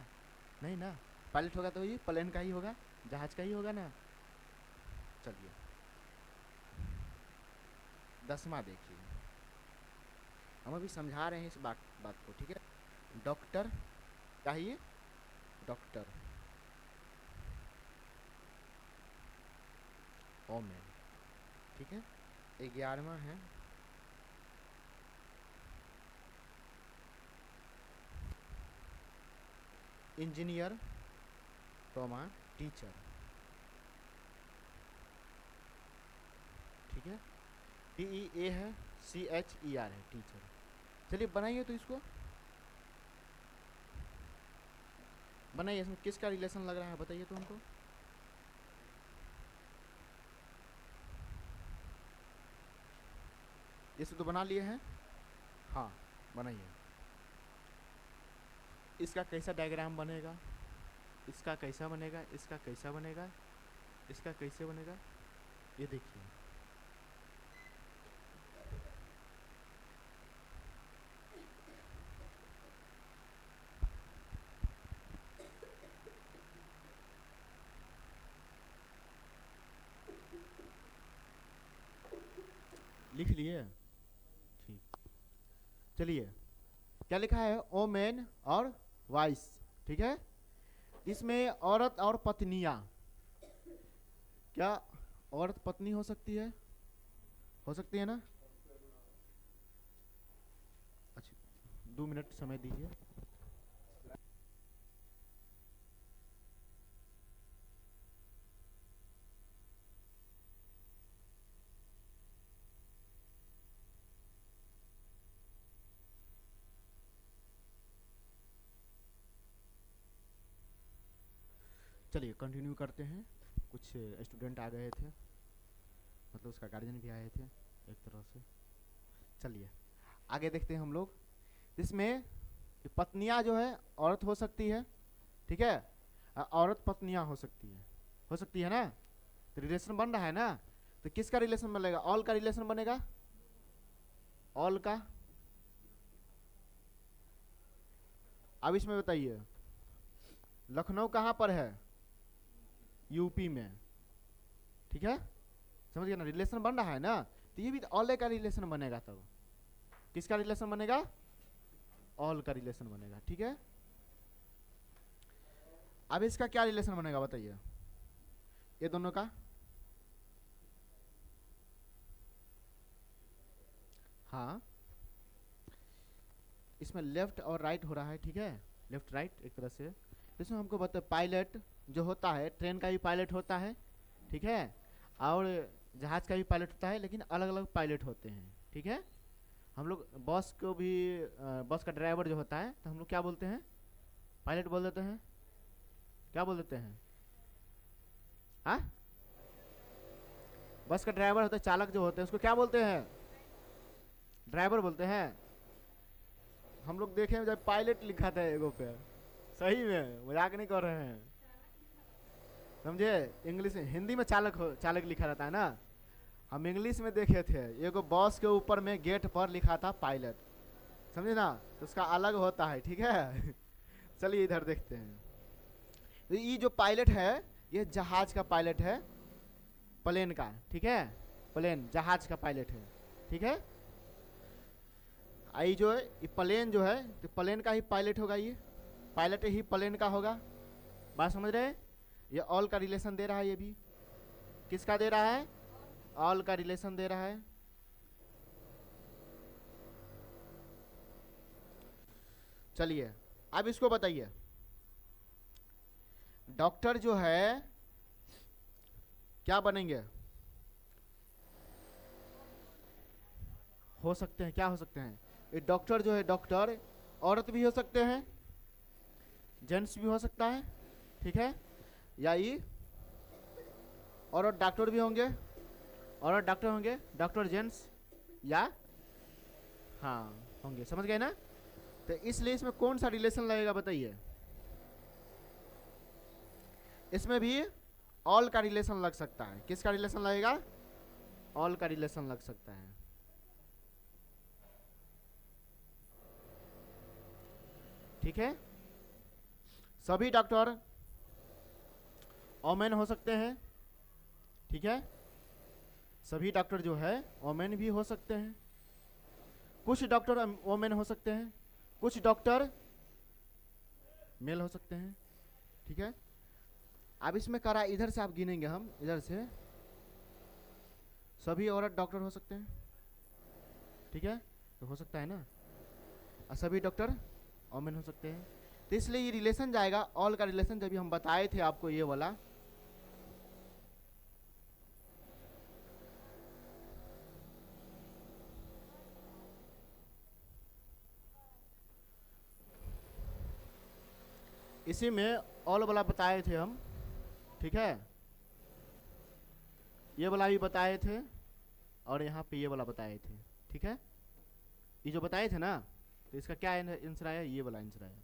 नहीं ना। पायलट होगा तो ये प्लेन का ही होगा, जहाज का ही होगा ना। चलिए 10वां देखिए, हम अभी समझा रहे हैं इस बात को, ठीक है। डॉक्टर, क्या है ये, डॉक्टर, ओमेन, ठीक है। 11वां है इंजीनियर, टीचर, ठीक है, TEA है, CHER है, टीचर। चलिए बनाइए तो इसको बनाइए, इसमें किसका रिलेशन लग रहा है बताइए तो हमको। इसे तो बना लिए हैं, हाँ बनाइए। इसका कैसा डायग्राम बनेगा, इसका कैसा बनेगा, इसका कैसा बनेगा, इसका कैसे बनेगा, ये देखिए। लिख लिए, ठीक। चलिए क्या लिखा है, ओमेन और वाइस, ठीक है। इसमें औरत और पत्नियां, क्या औरत पत्नी हो सकती है, हो सकती है ना। अच्छा 2 मिनट समय दीजिए। चलिए कंटिन्यू करते हैं। कुछ स्टूडेंट आ गए थे, मतलब उसका गार्जियन भी आए थे एक तरह से। चलिए आगे देखते हैं हम लोग। इसमें पत्नियां जो है औरत हो सकती है, ठीक है, औरत पत्नियां हो सकती है ना। तो रिलेशन बन रहा है ना, तो किसका रिलेशन बनेगा, ऑल का रिलेशन बनेगा, ऑल का। अब इसमें बताइए लखनऊ कहाँ पर है, यूपी में, ठीक है, समझ गए ना, रिलेशन बन रहा है ना। तो ये भी ऑल का रिलेशन बनेगा, तब किसका रिलेशन बनेगा, ऑल का रिलेशन बनेगा, ठीक है। अब इसका क्या रिलेशन बनेगा बताइए, ये दोनों का। हाँ इसमें लेफ्ट और राइट हो रहा है, ठीक है, लेफ्ट राइट एक तरह से। इसमें हमको बता, पायलट जो होता है, ट्रेन का भी पायलट होता है, ठीक है, और जहाज का भी पायलट होता है, लेकिन अलग अलग पायलट होते हैं, ठीक है। हम लोग बस को भी बस का ड्राइवर जो होता है तो हम लोग क्या बोलते हैं, पायलट बोल देते हैं, क्या बोल देते हैं, हाँ बस का ड्राइवर होता है, चालक जो होते हैं उसको क्या बोलते हैं, ड्राइवर बोलते हैं। हम लोग देखे जब पायलट लिखा था एगो पे, सही में मजाक नहीं कर रहे हैं, समझे। इंग्लिश हिंदी में चालक लिखा रहता है ना, हम इंग्लिश में देखे थे एगो बस के ऊपर में गेट पर लिखा था पायलट, समझे ना, तो उसका अलग होता है, ठीक है। चलिए इधर देखते हैं। तो ये जो पायलट है ये जहाज का पायलट है, प्लेन का, ठीक है, प्लेन जहाज का पायलट है, ठीक है। आई जो है ये प्लेन जो है, तो प्लेन का ही पायलट होगा, ये पायलट ही प्लेन का होगा, बात समझ रहे हैं। ये ऑल का रिलेशन दे रहा है, ये भी किसका दे रहा है, ऑल का रिलेशन दे रहा है। चलिए अब इसको बताइए, डॉक्टर जो है क्या बनेंगे, हो सकते हैं, क्या हो सकते हैं, ये डॉक्टर जो है, डॉक्टर औरत भी हो सकते हैं, जेंट्स भी हो सकता है, ठीक है, या ये और डॉक्टर भी होंगे, और डॉक्टर होंगे, डॉक्टर जेंट्स या हाँ होंगे, समझ गए ना। तो इसलिए इसमें कौन सा रिलेशन लगेगा बताइए, इसमें भी ऑल का रिलेशन लग सकता है, किसका रिलेशन लगेगा, ऑल का रिलेशन लग सकता है, ठीक है। सभी डॉक्टर ओमेन हो सकते हैं, ठीक है, सभी डॉक्टर जो है ओमेन भी हो सकते हैं, कुछ डॉक्टर ओमेन हो सकते हैं, कुछ डॉक्टर मेल हो सकते हैं, ठीक है। अब इसमें करा इधर से आप गिनेंगे, हम इधर से सभी औरत डॉक्टर हो सकते हैं, ठीक है, तो हो सकता है ना, और सभी डॉक्टर ओमेन हो सकते हैं। तो इसलिए ये रिलेशन जाएगा, ऑल का रिलेशन, जब हम बताए थे आपको ये वाला, इसी में ऑल वाला बताए थे हम, ठीक है, ये वाला भी बताए थे और यहाँ पे ये वाला बताए थे, ठीक है, ये जो बताए थे ना, तो इसका क्या आंसर आया, ये वाला आंसर आया।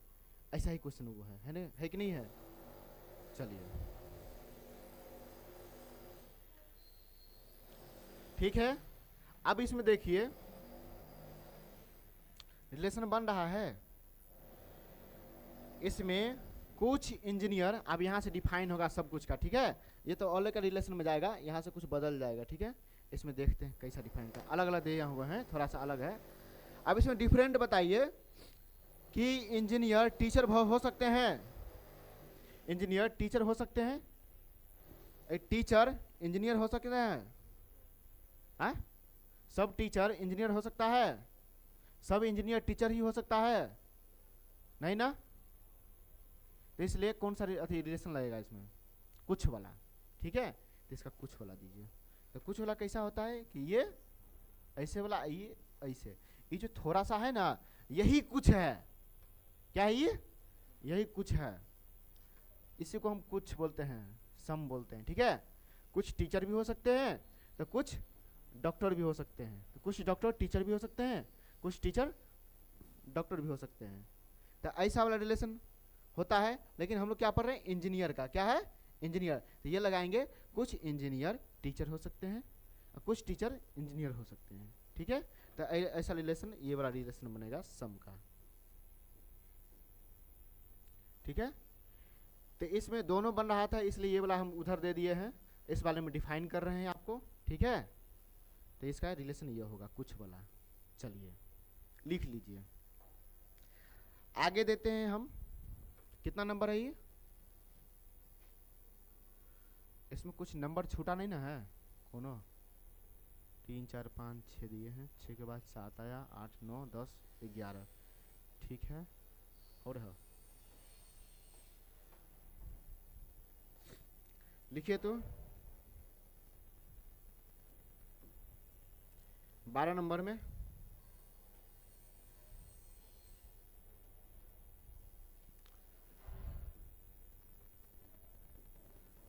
ऐसा ही क्वेश्चन वो है ना, है कि नहीं है। चलिए ठीक है, अब इसमें देखिए रिलेशन बन रहा है, इसमें कुछ इंजीनियर, अब यहाँ से डिफाइन होगा सब कुछ का, ठीक है, ये तो ऑल का रिलेशन में जाएगा, यहाँ से कुछ बदल जाएगा, ठीक है। इसमें देखते हैं कैसा डिफाइन का, अलग अलग दिया हुआ है, थोड़ा सा अलग है। अब इसमें डिफरेंट बताइए कि इंजीनियर टीचर हो सकते हैं, इंजीनियर टीचर हो सकते हैं, एक टीचर इंजीनियर हो सकते हैं, हाँ? सब टीचर इंजीनियर हो सकता है, सब इंजीनियर टीचर ही हो सकता है, नहीं ना। तो इसलिए कौन सा रिलेशन लगेगा इसमें, कुछ वाला, ठीक है, तो इसका कुछ वाला दीजिए। तो कुछ वाला कैसा होता है कि ये ऐसे वाला, ये ऐसे, ये जो थोड़ा सा है ना, यही कुछ है, क्या है ये, यही कुछ है, इसी को हम कुछ बोलते हैं, सम बोलते हैं, ठीक है। कुछ टीचर भी हो सकते हैं, तो कुछ डॉक्टर भी हो सकते हैं, तो कुछ डॉक्टर टीचर भी हो सकते हैं, कुछ टीचर डॉक्टर भी हो सकते हैं। तो ऐसा वाला रिलेशन होता है, लेकिन हम लोग क्या पढ़ रहे हैं, इंजीनियर का, क्या है, इंजीनियर, तो ये लगाएंगे कुछ इंजीनियर टीचर हो सकते हैं और कुछ टीचर इंजीनियर हो सकते हैं, ठीक है। तो ऐसा रिलेशन, ये वाला रिलेशन बनेगा सम का, ठीक है। तो इसमें दोनों बन रहा था, इसलिए ये वाला हम उधर दे दिए हैं, इस वाले में डिफाइन कर रहे हैं आपको, ठीक है। तो इसका रिलेशन ये होगा कुछ वाला। चलिए लिख लीजिए, आगे देते हैं हम, कितना नंबर है ये, इसमें कुछ नंबर छूटा नहीं ना है कोनो, 3 4 5 6 दिए हैं, 6 के बाद 7 आया, 8 9 10 11, ठीक है। और है लिखिए तो 12 नंबर में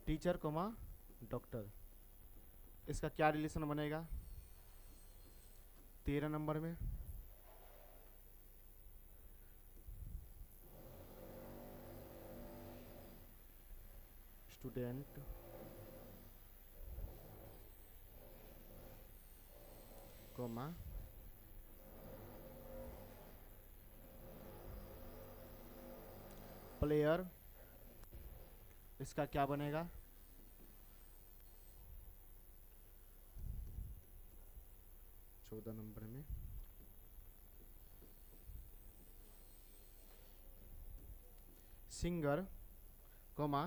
टीचर कोमा डॉक्टर, इसका क्या रिलेशन बनेगा। 13 नंबर में स्टूडेंट कोमा प्लेयर, इसका क्या बनेगा, 14 नंबर में सिंगर कोमा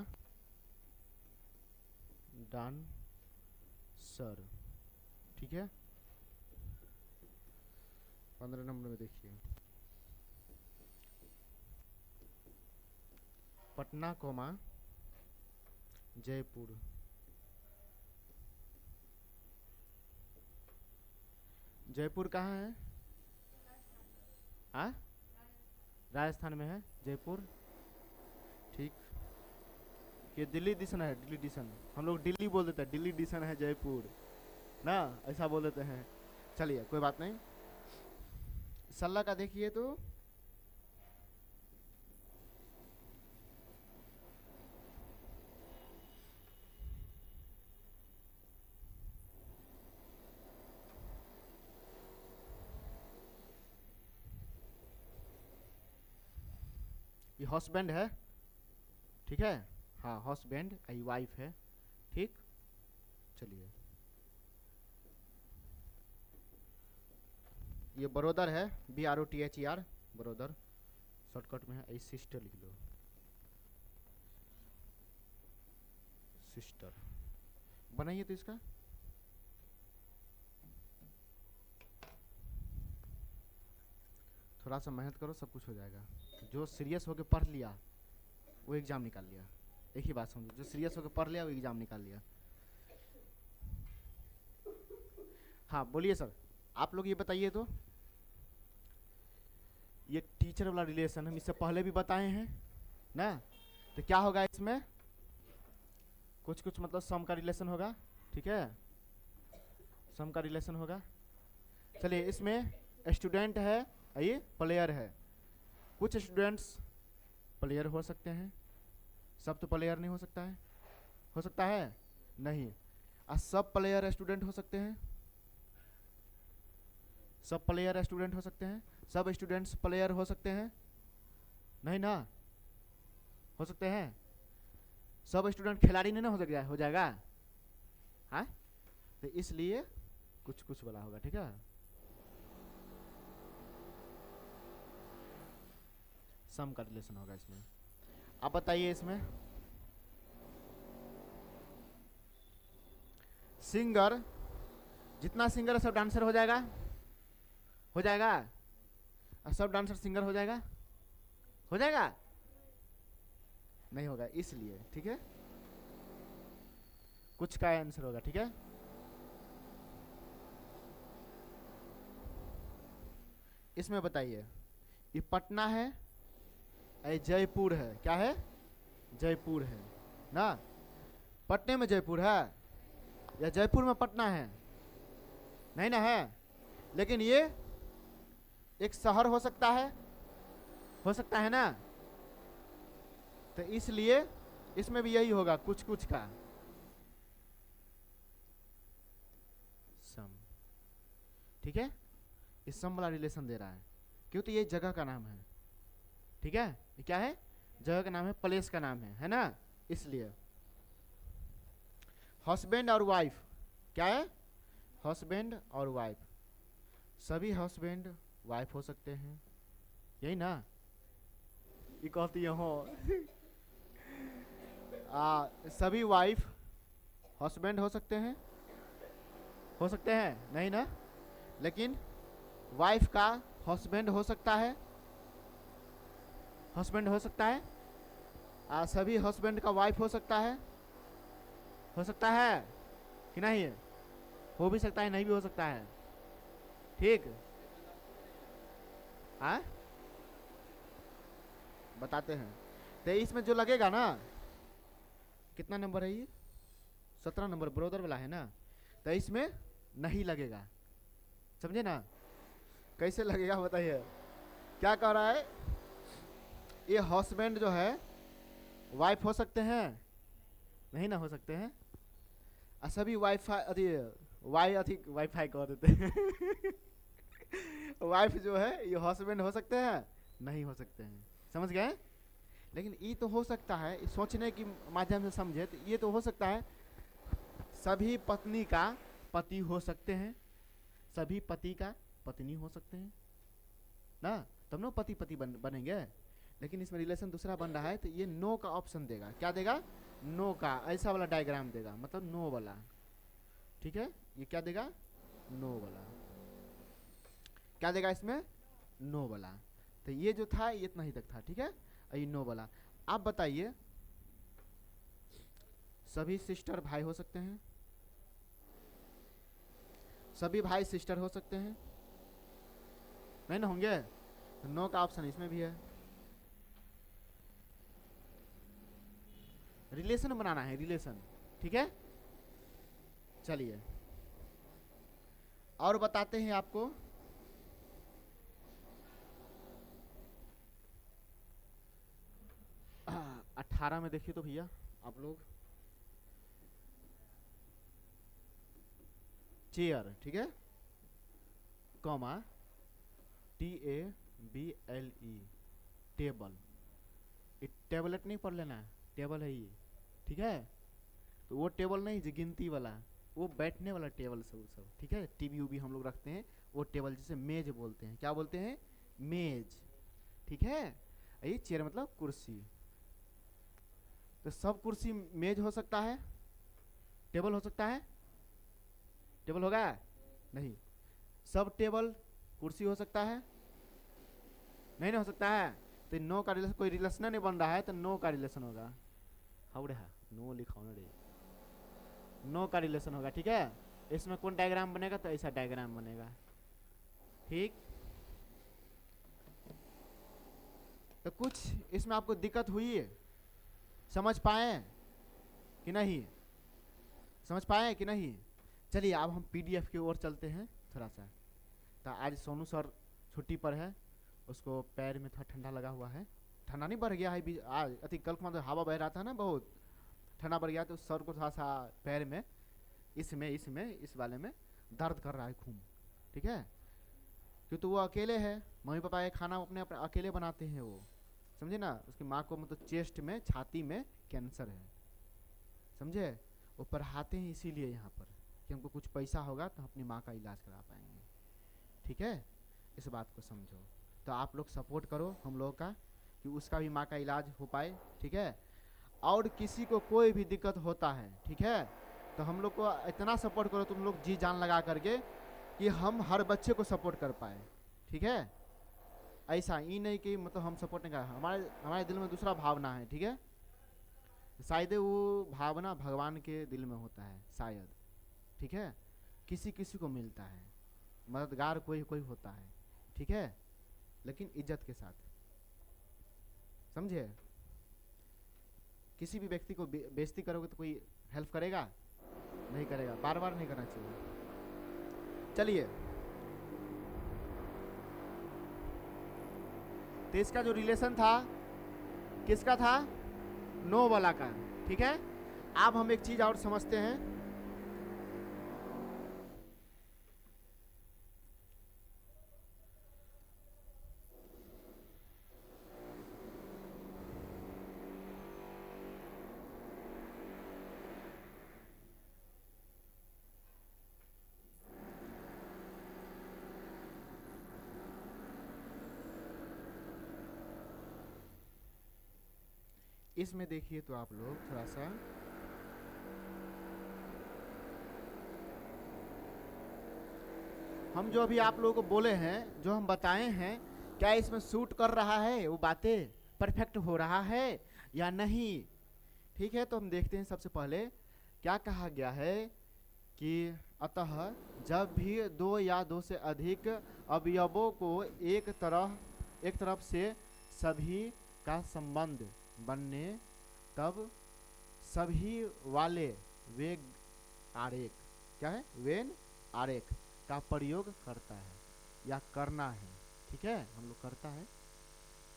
डांसर, ठीक है। 15 नंबर में देखिए पटना कोमा जयपुर, जयपुर कहाँ है, हाँ राजस्थान में है जयपुर, ठीक। ये दिल्ली डिशन है, दिल्ली डिशन, हम लोग दिल्ली बोल देते हैं, दिल्ली डिशन है जयपुर ना, ऐसा बोल देते हैं। चलिए कोई बात नहीं, सल्ला का देखिए तो ये हस्बैंड है, ठीक है, हाँ हस्बैंड, आई वाइफ है, ठीक। चलिए ये बरोदर है, BROTHER, बरोदर, शॉर्टकट में है, आई सिस्टर लिख लो, सिस्टर बनाइए तो इसका थोड़ा सा मेहनत करो, सब कुछ हो जाएगा। जो सीरियस होकर पढ़ लिया वो एग्जाम निकाल लिया, एक ही बात समझो, जो सीरियस होकर पढ़ लिया वो एग्जाम निकाल लिया। हाँ बोलिए सर, आप लोग ये बताइए तो, ये टीचर वाला रिलेशन हम इससे पहले भी बताए हैं ना, तो क्या होगा इसमें, कुछ कुछ मतलब सम का रिलेशन होगा, ठीक है, सम का रिलेशन होगा। चलिए इसमें स्टूडेंट है, ये प्लेयर है, कुछ स्टूडेंट्स प्लेयर हो सकते हैं, सब तो प्लेयर नहीं हो सकता है, हो सकता है नहीं, और सब प्लेयर स्टूडेंट हो सकते हैं, सब प्लेयर स्टूडेंट हो सकते हैं, सब स्टूडेंट्स प्लेयर हो सकते हैं, नहीं ना, हो सकते हैं, सब स्टूडेंट खिलाड़ी नहीं ना हो जाएगा, हाँ, तो इसलिए कुछ कुछ वाला होगा, ठीक है। सम का रिलेशन होगा इसमें। आप बताइए इसमें सिंगर, जितना सिंगर है सब डांसर हो जाएगा, हो जाएगा, और सब डांसर सिंगर हो जाएगा, हो जाएगा, नहीं होगा, इसलिए, ठीक है, कुछ का आंसर होगा, ठीक है। इसमें बताइए, ये पटना है, ये जयपुर है, क्या है, जयपुर है ना, पटने में जयपुर है या जयपुर में पटना है, नहीं ना है, लेकिन ये एक शहर हो सकता है ना, तो इसलिए इसमें भी यही होगा, कुछ कुछ का सम, ठीक है, इस सम वाला रिलेशन दे रहा है, क्योंकि ये जगह का नाम है, ठीक है, ये क्या है, जगह का नाम है, प्लेस का नाम है ना, इसलिए। हस्बैंड और वाइफ, क्या है, हस्बैंड और वाइफ, सभी हस्बैंड वाइफ हो सकते हैं, यही ना, ये कहती है हो सभी वाइफ हस्बैंड हो सकते हैं, नहीं ना, लेकिन वाइफ का हस्बैंड हो सकता है, हस्बैंड हो सकता है, सभी हस्बैंड का वाइफ हो सकता है कि नहीं, हो भी सकता है, नहीं भी हो सकता है, ठीक, हाँ बताते हैं। तो इसमें जो लगेगा ना, कितना नंबर है ये, 17 नंबर ब्रोदर वाला है ना, तो इसमें नहीं लगेगा, समझे ना, कैसे लगेगा बताइए, क्या कह रहा है, ये हस्बैंड जो है वाइफ हो सकते हैं, नहीं ना हो सकते हैं, सभी वाईफाई वाईफाई कह देते हैं वाइफ जो है ये हस्बैंड हो सकते हैं, नहीं हो सकते हैं, समझ गए, लेकिन ये तो हो सकता है, सोचने की माध्यम से समझे तो ये तो हो सकता है, सभी पत्नी का पति हो सकते हैं, सभी पति का पत्नी हो सकते हैं ना, तब ना पति पति बनेंगे, लेकिन इसमें रिलेशन दूसरा बन रहा है, तो ये नो का ऑप्शन देगा, क्या देगा, नो का, ऐसा वाला डायग्राम देगा, मतलब नो वाला, ठीक है, ये क्या देगा, नो वाला, क्या देगा इसमें, नो वाला, तो ये जो था ये इतना ही तक था, ठीक है, ये नो वाला। आप बताइए, सभी सिस्टर भाई हो सकते हैं, सभी भाई सिस्टर हो सकते हैं, नहीं ना होंगे, तो नो का ऑप्शन इसमें भी है, रिलेशन बनाना है, रिलेशन, ठीक है। चलिए और बताते हैं आपको, हाँ, 18 में देखिए तो भैया आप लोग, चेयर, ठीक है, कॉमा TABLE, टेबल, टेबलेट नहीं पढ़ लेना, टेबल है ये, ठीक है, तो वो टेबल नहीं जो गिनती वाला, वो बैठने वाला टेबल सब, ठीक है, टीवी उवी हम लोग रखते हैं, वो टेबल जिसे मेज बोलते हैं, क्या बोलते हैं, मेज, ठीक है, ये चेयर मतलब कुर्सी, तो सब कुर्सी मेज हो सकता है, टेबल हो सकता है, टेबल होगा, नहीं, सब टेबल कुर्सी हो सकता है, नहीं ना हो सकता है, तो नो का रिलेशन, कोई रिलेशन नहीं बन रहा है, तो नो का रिलेशन होगा, हाउड़े नो लिखाओ ना रे, नो का रिलेशन होगा, ठीक है, इसमें कौन डायग्राम बनेगा, तो ऐसा डायग्राम बनेगा, ठीक, तो कुछ इसमें आपको दिक्कत हुई है, समझ पाए कि नहीं? समझ पाए कि नहीं? चलिए अब हम पीडीएफ की ओर चलते हैं थोड़ा सा। तो आज सोनू सर छुट्टी पर है, उसको पैर में थोड़ा ठंडा लगा हुआ है। ठंडा नहीं बढ़ गया है आज, अति कल को मतलब हवा बह रहा था ना, बहुत ठंडा बढ़ गया, तो सर को थोड़ा सा पैर में इस वाले में दर्द कर रहा है खून। ठीक है, क्यों तो वो अकेले है, मम्मी पापा ये खाना अपने अपने अकेले बनाते हैं वो, समझे ना। उसकी माँ को मतलब चेस्ट में, छाती में कैंसर है, समझे। वो पढ़ाते हैं इसीलिए यहाँ पर कि हमको कुछ पैसा होगा तो अपनी माँ का इलाज करा पाएंगे। ठीक है, इस बात को समझो। तो आप लोग सपोर्ट करो हम लोगों का कि उसका भी माँ का इलाज हो पाए। ठीक है, और किसी को कोई भी दिक्कत होता है, ठीक है, तो हम लोग को इतना सपोर्ट करो तुम लोग जी जान लगा करके कि हम हर बच्चे को सपोर्ट कर पाए। ठीक है, ऐसा ही नहीं कि मतलब हम सपोर्ट नहीं कर, हमारे हमारे दिल में दूसरा भावना है। ठीक है, शायद वो भावना भगवान के दिल में होता है शायद। ठीक है, किसी किसी को मिलता है, मददगार कोई कोई होता है। ठीक है, लेकिन इज्जत के साथ, समझे। किसी भी व्यक्ति को बेइज्जती करोगे तो कोई हेल्प करेगा? नहीं करेगा, बार बार नहीं करना चाहिए। चलिए, तो इसका जो रिलेशन था किसका था? नो वाला का। ठीक है, अब हम एक चीज और समझते हैं। इसमें देखिए तो आप लोग थोड़ा सा, हम जो अभी आप लोगों को बोले हैं, जो हम बताए हैं, क्या इसमें सूट कर रहा है? वो बातें परफेक्ट हो रहा है या नहीं? ठीक है, तो हम देखते हैं। सबसे पहले क्या कहा गया है कि अतः जब भी दो या दो से अधिक अवयवों को एक तरफ से सभी का संबंध बनने, तब सभी वाले वेग आरेख, क्या है, वेन आरेख का प्रयोग करता है या करना है। ठीक है, हम लोग करता है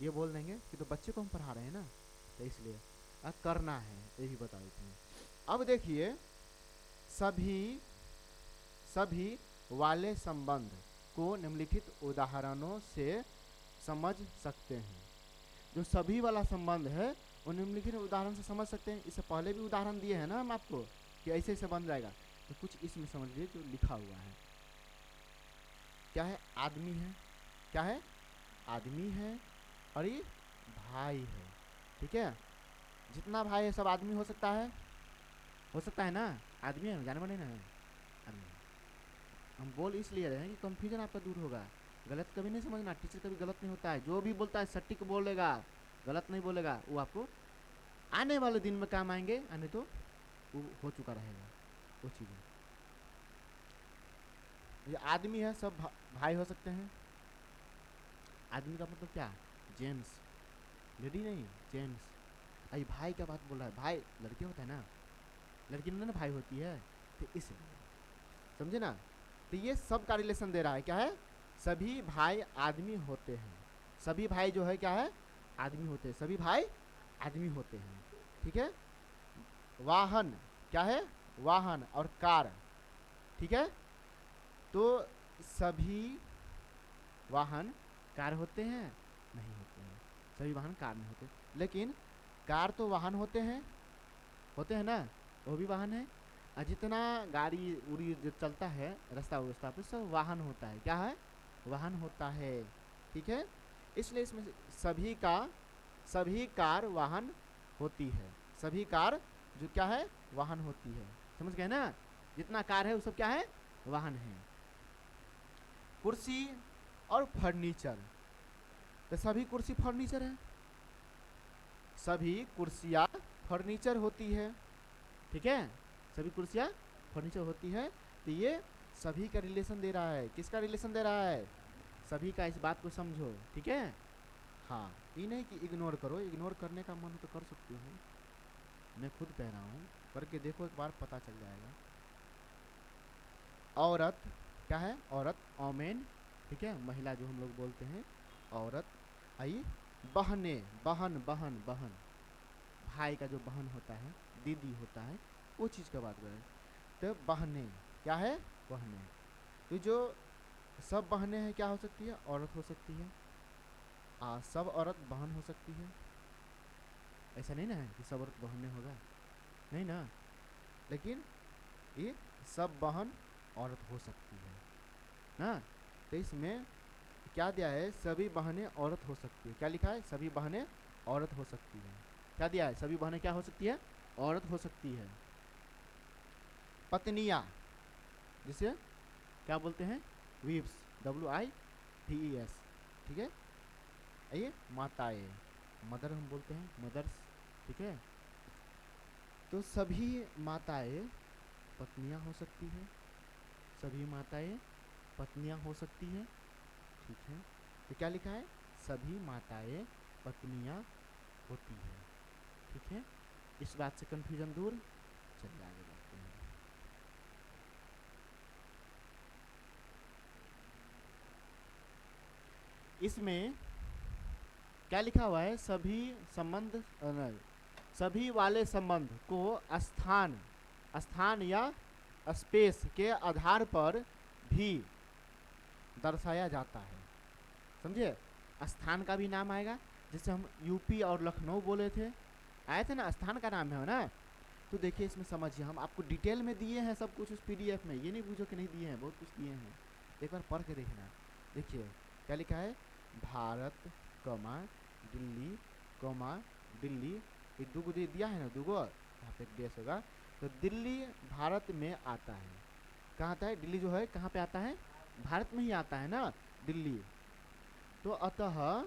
ये बोल देंगे कि तो बच्चे को हम पढ़ा रहे हैं ना, तो इसलिए करना है ये भी बता देते हैं। अब देखिए, सभी सभी वाले संबंध को निम्नलिखित उदाहरणों से समझ सकते हैं। जो सभी वाला संबंध है वो निम्नलिखित उदाहरण से समझ सकते हैं। इससे पहले भी उदाहरण दिए हैं ना हम आपको कि ऐसे ऐसे बन जाएगा, तो कुछ इसमें समझ लीजिए जो लिखा हुआ है। क्या है? आदमी है, क्या है? आदमी है, और ये भाई है। ठीक है, जितना भाई है सब आदमी हो सकता है ना, आदमी है, जानवर नहीं ना है, आदमी। हम बोल इसलिए रहे हैं कि कंफ्यूजन आपका दूर होगा। गलत कभी नहीं समझना, टीचर कभी गलत नहीं होता है। जो भी बोलता है सटीक बोलेगा, गलत नहीं बोलेगा। वो आपको आने वाले दिन में काम आएंगे, आने तो वो हो चुका रहेगा वो चीज़ें। ये आदमी है, सब भाई हो सकते हैं। आदमी का मतलब क्या? जेंट्स, लेडी नहीं, जेंट्स। अरे भाई क्या बात बोल रहा है? भाई लड़के होता है ना, लड़की नहीं ना भाई होती है, तो इसलिए समझे ना। तो ये सब का रिलेशन दे रहा है, क्या है? सभी भाई आदमी होते हैं। सभी भाई जो है क्या है? आदमी होते हैं। सभी भाई आदमी होते हैं। ठीक है, वाहन, क्या है? वाहन और कार। ठीक है, तो सभी वाहन कार होते हैं? नहीं होते हैं, सभी वाहन कार नहीं होते। लेकिन कार तो वाहन होते हैं ना, वो भी वाहन है। और जितना गाड़ी उड़ी जो चलता है रास्ता व्यवस्था पे, सब वाहन होता है। क्या है? वाहन होता है। ठीक है, इसलिए इसमें सभी कार वाहन होती है। सभी कार जो क्या है? वाहन होती है। समझ गए ना? जितना कार है वो सब क्या है? वाहन है। कुर्सी और फर्नीचर, तो सभी कुर्सी फर्नीचर है, सभी कुर्सियाँ फर्नीचर होती है। ठीक है, सभी कुर्सियाँ फर्नीचर होती है। तो ये सभी का रिलेशन दे रहा है। किसका रिलेशन दे रहा है? सभी का। इस बात को समझो। ठीक है, हाँ, ये नहीं कि इग्नोर करो, इग्नोर करने का मन तो कर सकते हो, मैं खुद कह रहा हूँ, करके देखो एक बार, पता चल जाएगा। औरत क्या है? औरत, ओमेन, ठीक है, महिला जो हम लोग बोलते हैं औरत। आई बहने, बहन बहन बहन, भाई का जो बहन होता है, दीदी होता है, वो चीज़ का बात करें तो बहने क्या है? बहने। तो जो सब बहनें हैं क्या हो सकती है? औरत हो सकती है। सब औरत बहन हो सकती है। ऐसा नहीं ना है कि सब औरत बहनें होगा, नहीं ना। लेकिन ये सब बहन औरत हो सकती है ना। तो इसमें क्या दिया है? सभी बहनें औरत हो सकती है। क्या लिखा है? सभी बहनें औरत हो सकती है। क्या दिया है? सभी बहनें क्या हो सकती है? औरत हो सकती है। पत्नियाँ, जिसे क्या बोलते हैं? वीव्स, WIVES, ठीक है। ये माताएं, मदर हम बोलते हैं, मदर्स, ठीक है। तो सभी माताएं पत्नियां हो सकती है, सभी माताएं पत्नियां हो सकती है, ठीक है। तो क्या लिखा है? सभी माताएं पत्नियां होती है, ठीक है। इस बात से कंफ्यूजन दूर। चलिए आगे बढ़ते हैं। इसमें क्या लिखा हुआ है? सभी संबंध, सभी वाले संबंध को स्थान, स्थान या स्पेस के आधार पर भी दर्शाया जाता है। समझे? स्थान का भी नाम आएगा, जैसे हम यूपी और लखनऊ बोले थे, आए थे ना, स्थान का नाम है ना। तो देखिए इसमें समझिए, हम आपको डिटेल में दिए हैं सब कुछ उस PDF में, ये नहीं पूछो कि नहीं दिए हैं, बहुत कुछ दिए हैं, एक बार पढ़ के देखना। देखिए क्या लिखा है? भारत, कमा, दिल्ली, कमा, दिल्ली, ये दूगो दिया है ना, दूगो, यहाँ पे एक देश होगा। तो दिल्ली भारत में आता है। कहाँ आता है? दिल्ली जो है कहाँ पे आता है? भारत में ही आता है ना, दिल्ली। तो अतः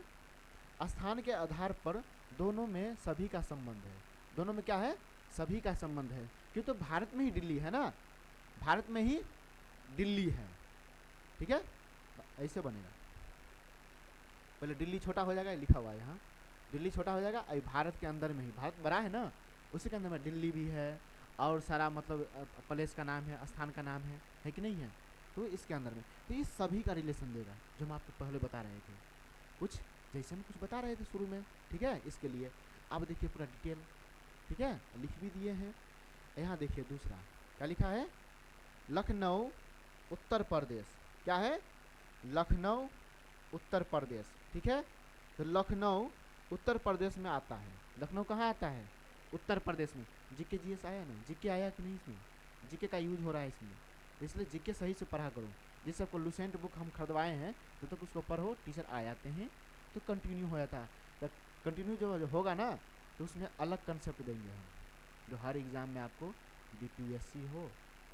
स्थान के आधार पर दोनों में सभी का संबंध है। दोनों में क्या है? सभी का संबंध है, क्यों? तो भारत में ही दिल्ली है ना, भारत में ही दिल्ली है, ठीक है। ऐसे बनेगा, पहले दिल्ली छोटा हो जाएगा, लिखा हुआ है यहाँ, दिल्ली छोटा हो जाएगा, अभी भारत के अंदर में ही, भारत बड़ा है ना, उसी के अंदर में दिल्ली भी है, और सारा मतलब प्लेस का नाम है, स्थान का नाम है कि नहीं है? तो इसके अंदर में तो ये सभी का रिलेशन देगा, जो हम आपको पहले बता रहे थे, कुछ जैसे हम कुछ बता रहे थे शुरू में, ठीक है। इसके लिए अब देखिए पूरा डिटेल, ठीक है, लिख भी दिए हैं। यहाँ देखिए दूसरा क्या लिखा है? लखनऊ, उत्तर प्रदेश। क्या है? लखनऊ, उत्तर प्रदेश, ठीक है। तो लखनऊ उत्तर प्रदेश में आता है। लखनऊ कहाँ आता है? उत्तर प्रदेश में। जीके GS आया ना? जीके आया कि नहीं? इसमें जीके का यूज हो रहा है इसमें, इसलिए जीके सही से पढ़ा करो। जिस सबको लुसेंट बुक हम खरीदवाए हैं, जब तक उसको पढ़ो, टीचर आ जाते हैं तो कंटिन्यू हो जाता है। तो कंटिन्यू जो होगा ना, तो उसमें अलग कंसेप्ट देंगे हम, जो हर एग्ज़ाम में आपको BPSC हो,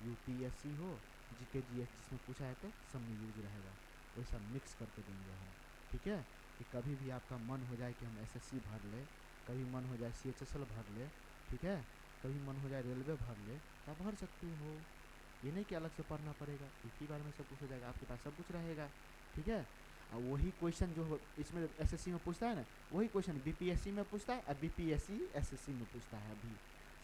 UPSC हो, GK GS जिसमें पूछा है तो सब में यूज रहेगा, वैसा मिक्स करके देंगे हम, ठीक है। कि कभी भी आपका मन हो जाए कि हम SSC भर ले, कभी मन हो जाए CHSL भर ले, ठीक है, कभी मन हो जाए रेलवे भर ले, तो आप भर सकते हो। ये नहीं कि अलग से पढ़ना पड़ेगा, एक ही बार में सब कुछ हो जाएगा, आपके पास सब कुछ रहेगा, ठीक है। और वही क्वेश्चन जो इसमें SSC में पूछता है ना, वही क्वेश्चन BPSC में पूछता है, और BPSC SSC में पूछता है। अभी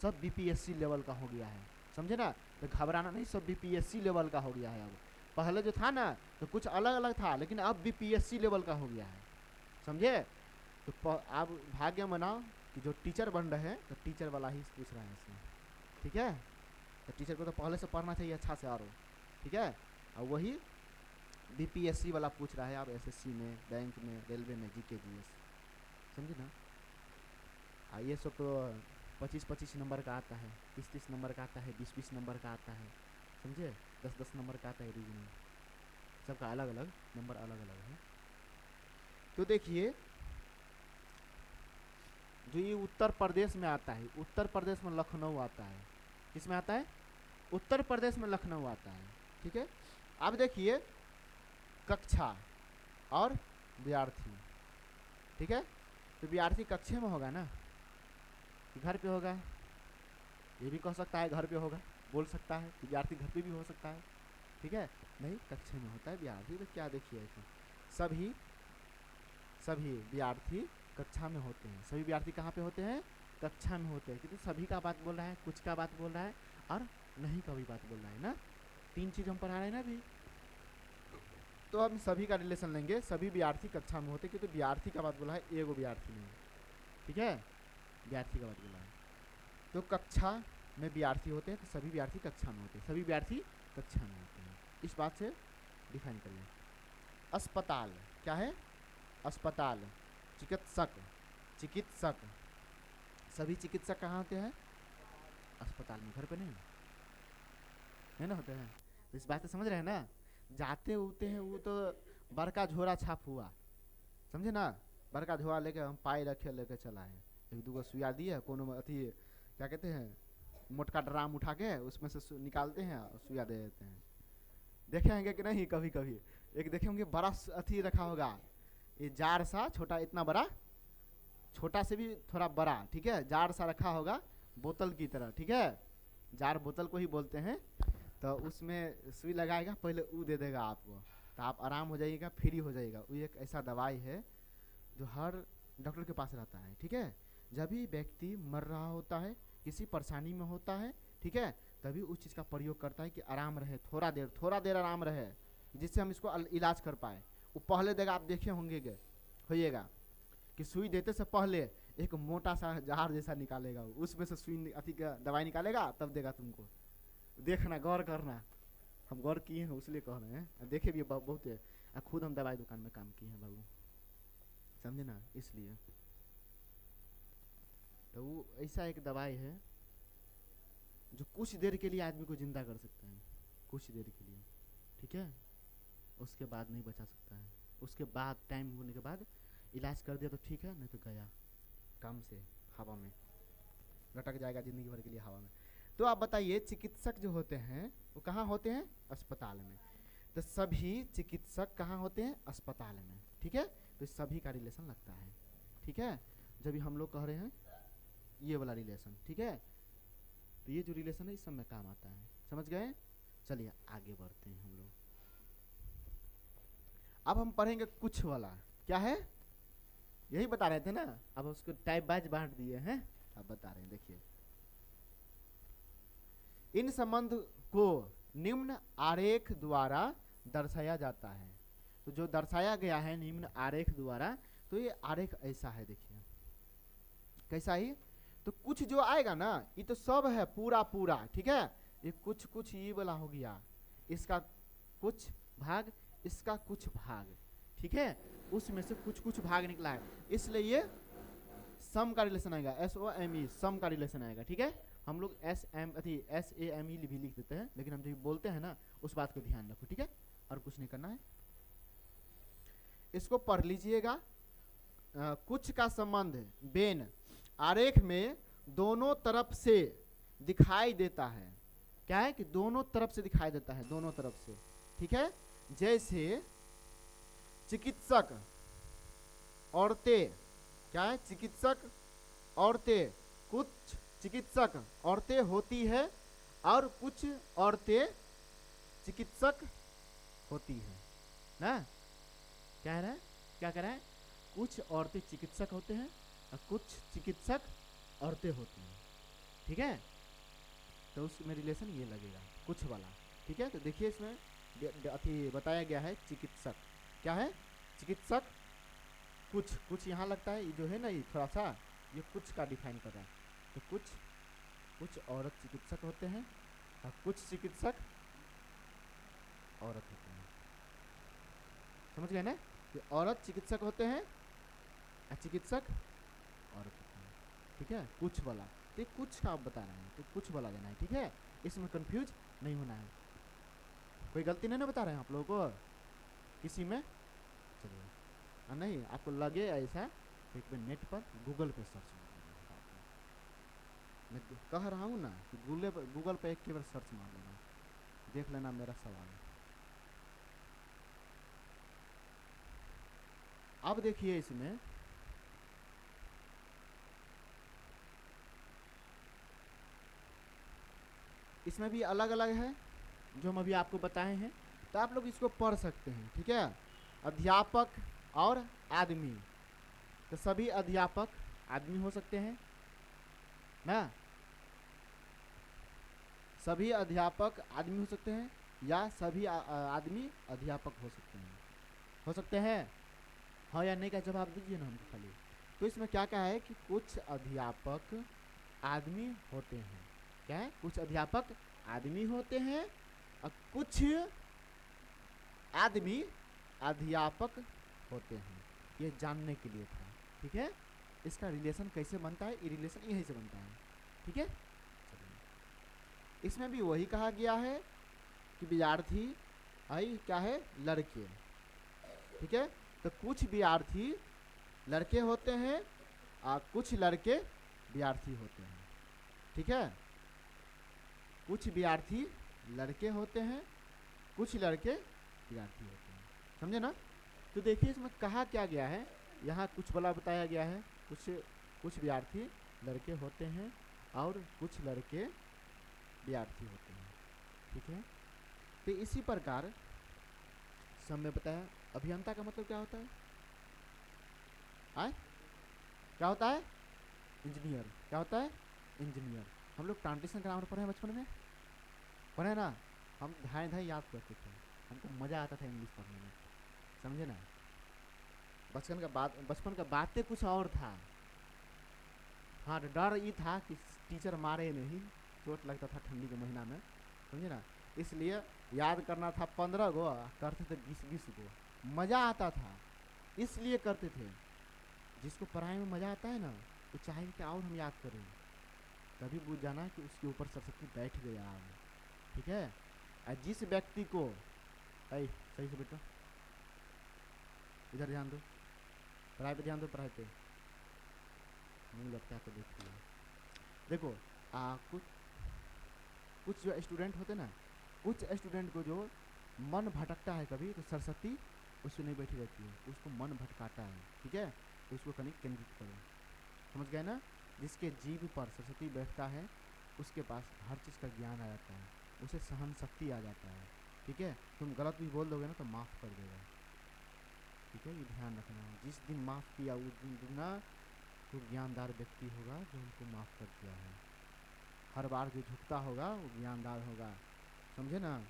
सब BPSC लेवल का हो गया है, समझे ना। तो घबराना नहीं, सब BPSC लेवल का हो गया है। अब पहले जो था ना, तो कुछ अलग अलग था, लेकिन अब BPSC लेवल का हो गया है, समझे। तो आप भाग्य मनाओ कि जो टीचर बन रहे हैं, तो टीचर वाला ही पूछ रहा है इसमें, ठीक है। तो टीचर को तो पहले से पढ़ना चाहिए अच्छा से, और ठीक है। और वही BPSC वाला पूछ रहा है आप SSC में, बैंक में, रेलवे में, GK GS, समझे ना। ये सब तो 25-25 नंबर का आता है, 30-30 नंबर का आता है, 20-20 नंबर का आता है, समझे। 10-10 नंबर का आता है रीजनिंग, सबका अलग अलग नंबर, अलग अलग है। तो देखिए जो ये उत्तर प्रदेश में आता है, उत्तर प्रदेश में लखनऊ आता है। किस में आता है? उत्तर प्रदेश में लखनऊ आता है, ठीक है। अब देखिए कक्षा और विद्यार्थी, ठीक है। तो विद्यार्थी कक्षे में होगा ना, घर पे होगा, ये भी कह सकता है घर पे होगा, बोल सकता है विद्यार्थी घर पे भी हो सकता है, ठीक है। नहीं, कक्षे में होता है विद्यार्थी। तो क्या देखिए इसमें सभी विद्यार्थी कक्षा में होते हैं। सभी विद्यार्थी कहाँ पे होते हैं? कक्षा में होते हैं, क्योंकि सभी का बात बोल रहा है, कुछ का बात बोल रहा है और नहीं का भी बात बोल रहा है ना। तीन चीज़ हम पढ़ा रहे हैं ना अभी। तो हम सभी का रिलेशन लेंगे, सभी विद्यार्थी कक्षा में होते हैं, क्योंकि विद्यार्थी का बात बोला है, एगो विद्यार्थी नहीं, ठीक है, विद्यार्थी का बात बोला है। तो कक्षा में विद्यार्थी होते हैं, तो सभी विद्यार्थी कक्षा में होते हैं, सभी विद्यार्थी कक्षा में होते हैं। इस बात से डिफाइन करिए। अस्पताल क्या है? अस्पताल। चिकित्सक, चिकित्सक, सभी चिकित्सक कहाँ होते हैं? अस्पताल में, घर पे नहीं है ना होते हैं। तो इस बात से समझ रहे हैं ना। जाते उते हैं वो तो बड़का झोरा छाप हुआ, समझे ना, बड़का झोरा लेके हम पाई रखे लेके चला है, एक दूगो सुइया दिए, कोनो अथी क्या कहते हैं, मोटका ड्राम उठा के उसमें से निकालते हैं और सुइया दे देते हैं। देखे होंगे कि नहीं कभी कभी, एक देखे होंगे बड़ा अथी रखा होगा, ये जार सा छोटा, इतना बड़ा, छोटा से भी थोड़ा बड़ा, ठीक है, जार सा रखा होगा बोतल की तरह, ठीक है, जार बोतल को ही बोलते हैं। तो उसमें सुई लगाएगा, पहले वो दे देगा आपको, तो आप आराम हो जाइएगा, फ्री हो जाएगा। वो एक ऐसा दवाई है जो हर डॉक्टर के पास रहता है, ठीक है। जब भी व्यक्ति मर रहा होता है, किसी परेशानी में होता है, ठीक है, तभी उस चीज़ का प्रयोग करता है कि आराम रहे, थोड़ा देर आराम रहे, जिससे हम इसको इलाज कर पाए। वो पहले देगा, आप देखे होंगे होइएगा कि सुई देते से पहले एक मोटा सा जार जैसा निकालेगा, उसमें से सुई अथी का दवाई निकालेगा, तब देगा तुमको। देखना, गौर करना, हम गौर किए हैं इसलिए कह रहे हैं, देखे भी बहुत है, खुद हम दवाई दुकान में काम किए हैं बाबू, समझे ना, इसलिए। तो वो ऐसा एक दवाई है जो कुछ देर के लिए आदमी को जिंदा कर सकता है, कुछ देर के लिए, ठीक है, उसके बाद नहीं बचा सकता है। उसके बाद टाइम होने के बाद इलाज कर दिया तो ठीक है, नहीं तो गया काम से, हवा में लटक जाएगा जिंदगी भर के लिए हवा में। तो आप बताइए, चिकित्सक जो होते हैं वो कहाँ होते हैं? अस्पताल में। तो सभी चिकित्सक कहाँ होते हैं? अस्पताल में, ठीक है। तो सभी का रिलेशन लगता है, ठीक है, जब हम लोग कह रहे हैं ये वाला रिलेशन, ठीक है। तो ये जो रिलेशन है इस सब में काम आता है, समझ गए। चलिए आगे बढ़ते हैं हम लोग। अब हम पढ़ेंगे कुछ वाला, क्या है, यही बता रहे थे ना, अब उसको टाइप वाइज बांट दिए हैं, अब बता रहे हैं, देखिए। इन संबंध को निम्न आरेख द्वारा दर्शाया जाता है। तो जो दर्शाया गया है निम्न आरेख द्वारा, तो ये आरेख ऐसा है, देखिए कैसा ही। तो कुछ जो आएगा ना, ये तो सब है पूरा पूरा, ठीक है, ये कुछ कुछ ये वाला हो गया, इसका कुछ भाग, इसका कुछ भाग, ठीक है, उसमें से कुछ कुछ भाग निकला है, इसलिए ये सम का रिलेशन आएगा, SOME, सम का रिलेशन आएगा, ठीक है। हम लोग SAME भी लिख देते हैं, लेकिन हम जब बोलते हैं ना उस बात को ध्यान रखो, ठीक है, और कुछ नहीं करना है। इसको पढ़ लीजिएगा। कुछ का संबंध बेन आरेख में दोनों तरफ से दिखाई देता है। क्या है कि दोनों तरफ से दिखाई देता है, दोनों तरफ से, ठीक है। जैसे चिकित्सक औरतें, क्या है, चिकित्सक औरतें, कुछ चिकित्सक औरतें होती है और कुछ औरतें चिकित्सक होती है ना। क्या है, क्या कह रहा है, कुछ औरतें चिकित्सक होते हैं और कुछ चिकित्सक औरतें होती हैं, ठीक है। तो उसमें रिलेशन ये लगेगा कुछ वाला, ठीक है। तो देखिए इसमें अथी बताया गया है, चिकित्सक क्या है, चिकित्सक कुछ कुछ यहाँ लगता है, ये जो है ना, ये थोड़ा सा ये कुछ का डिफाइन कर रहा है। तो कुछ औरत चिकित्सक होते हैं और कुछ चिकित्सक औरत होते हैं, समझ गए ना। ये औरत चिकित्सक होते हैं और चिकित्सक औरत होते हैं, ठीक है, कुछ वाला। तो कुछ का आप बता रहे हैं, तो कुछ वाला देना है, ठीक है, इसमें कंफ्यूज नहीं होना है। कोई गलती नहीं ना बता रहे हैं आप लोगों को किसी में। चलिए, नहीं आपको लगे ऐसा तो एक बार नेट पर गूगल पे सर्च मार लेना, मैं कह रहा हूँ ना कि गूगल पे एक बार सर्च मार लेना, देख लेना मेरा सवाल। अब देखिए इसमें भी अलग अलग है जो हम अभी आपको बताए हैं, तो आप लोग इसको पढ़ सकते हैं, ठीक है। अध्यापक और आदमी, तो सभी अध्यापक आदमी हो सकते हैं ना। सभी अध्यापक आदमी हो सकते हैं या सभी आदमी अध्यापक हो सकते हैं, हो सकते हैं। हाँ या नहीं का जवाब दीजिए ना हमको खाली। तो इसमें क्या क्या है कि कुछ अध्यापक आदमी होते हैं, क्या है, कुछ अध्यापक आदमी होते हैं और कुछ आदमी अध्यापक होते हैं। ये जानने के लिए था, ठीक है। इसका रिलेशन कैसे बनता है, ये रिलेशन यहीं से बनता है, ठीक है। इसमें भी वही कहा गया है कि विद्यार्थी आई क्या है, लड़के, ठीक है। तो कुछ विद्यार्थी लड़के होते हैं और कुछ लड़के विद्यार्थी होते हैं, ठीक है। कुछ विद्यार्थी लड़के होते हैं, कुछ लड़के विद्यार्थी होते हैं, समझे ना। तो देखिए इसमें कहा क्या गया है, यहाँ कुछ बला बताया गया है, कुछ विद्यार्थी लड़के होते हैं और कुछ लड़के विद्यार्थी होते हैं, ठीक है। तो इसी प्रकार सब में बताया अभियंता का मतलब क्या होता है, आए क्या होता है, इंजीनियर, क्या होता है, इंजीनियर। हम लोग प्लांटेशन ग्रामर पढ़े हैं बचपन में, पढ़े ना। हम धाए धाए याद करते थे, हमको मज़ा आता था इंग्लिश पढ़ने में, समझे ना। बचपन का बातें कुछ और था। हाँ डर ये था कि टीचर मारे नहीं, चोट लगता था ठंडी के महीना में, समझे ना। इसलिए याद करना था 15 गो, करते थे 20-20 गो, मज़ा आता था इसलिए करते थे। जिसको पढ़ाई में मज़ा आता है ना वो चाहे कि और हम याद करें, तभी बुझ जाना कि उसके ऊपर सरस्वती बैठ गया है, ठीक है। और जिस व्यक्ति को सही से बेटा इधर ध्यान दो, पढ़ाई पे ध्यान दो, पढ़ाई पे मुँह लगता है तो देखिए। देखो कुछ जो स्टूडेंट होते ना, कुछ स्टूडेंट को जो मन भटकता है कभी, तो सरस्वती उससे नहीं बैठी रहती है, उसको मन भटकाता है, ठीक है। तो उसको कहीं केंद्रित करो, समझ गए ना। जिसके जीव पर सरस्वती बैठता है उसके पास हर चीज़ का ज्ञान आ जाता है, उसे सहन शक्ति आ जाता है, ठीक है। तुम गलत भी बोल दोगे ना तो माफ़ कर देगा, ठीक है। ये ध्यान रखना है, जिस दिन माफ़ किया उस दिन ना तो ज्ञानदार व्यक्ति होगा जो उनको माफ़ कर दिया है। हर बार जो झुकता होगा वो ज्ञानदार होगा, समझे ना।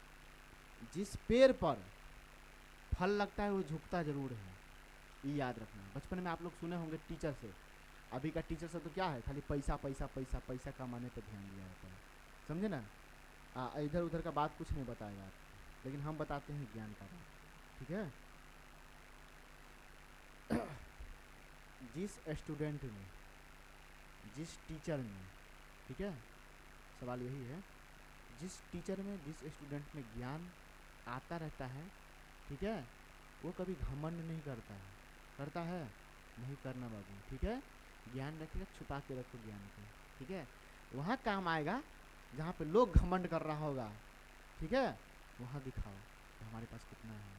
जिस पेड़ पर फल लगता है वो झुकता जरूर है, ये याद रखना। बचपन में आप लोग सुने होंगे टीचर से, अभी का टीचर से तो क्या है, खाली पैसा पैसा पैसा पैसा कमाने पर ध्यान दिया जाता है, समझे ना। इधर उधर का बात कुछ नहीं बताएगा, लेकिन हम बताते हैं ज्ञान का बात, ठीक है। जिस स्टूडेंट में, जिस टीचर में, ठीक है, सवाल यही है, जिस टीचर में, जिस स्टूडेंट में ज्ञान आता रहता है, ठीक है, वो कभी घमंड नहीं करता है, करता है नहीं करना बाबू, ठीक है। ज्ञान रखिएगा, छुपा के रखो ज्ञान को, ठीक है। वहाँ काम आएगा जहाँ पे लोग घमंड कर रहा होगा, ठीक है, वहाँ दिखाओ कि हमारे पास कितना है,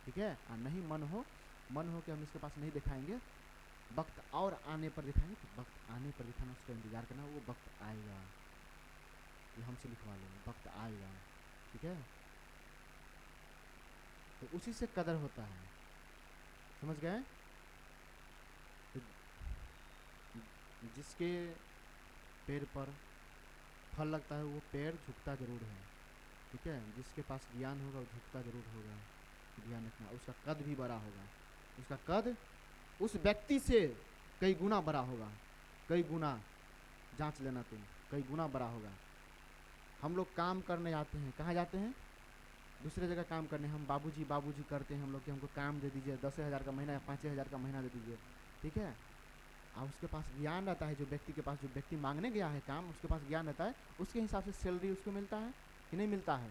ठीक है। और नहीं मन हो कि हम इसके पास नहीं दिखाएंगे, वक्त और आने पर दिखाएंगे, तो वक्त आने पर दिखाना, उसका इंतज़ार करना, वो वक्त आएगा, ये हमसे लिखवा लो, वक्त आएगा, ठीक है। तो उसी से कदर होता है, समझ गए। जिसके पेड़ पर फल लगता है वो पेड़ झुकता जरूर है, ठीक है। जिसके पास ज्ञान होगा वो झुकता जरूर होगा, ध्यान रखना। उसका कद भी बड़ा होगा, उसका कद उस व्यक्ति से कई गुना बड़ा होगा, कई गुना, जांच लेना तुम, कई गुना बड़ा होगा। हम लोग काम करने जाते हैं, कहाँ जाते हैं, दूसरे जगह काम करने। हम बाबूजी बाबूजी करते हैं हम लोग कि हमको काम दे दीजिए, 10,000 का महीना या 5,000 का महीना दे दीजिए, ठीक है। और उसके पास ज्ञान रहता है, जो व्यक्ति के पास, जो व्यक्ति मांगने गया है काम, उसके पास ज्ञान रहता है, उसके हिसाब से सैलरी उसको मिलता है कि नहीं मिलता है,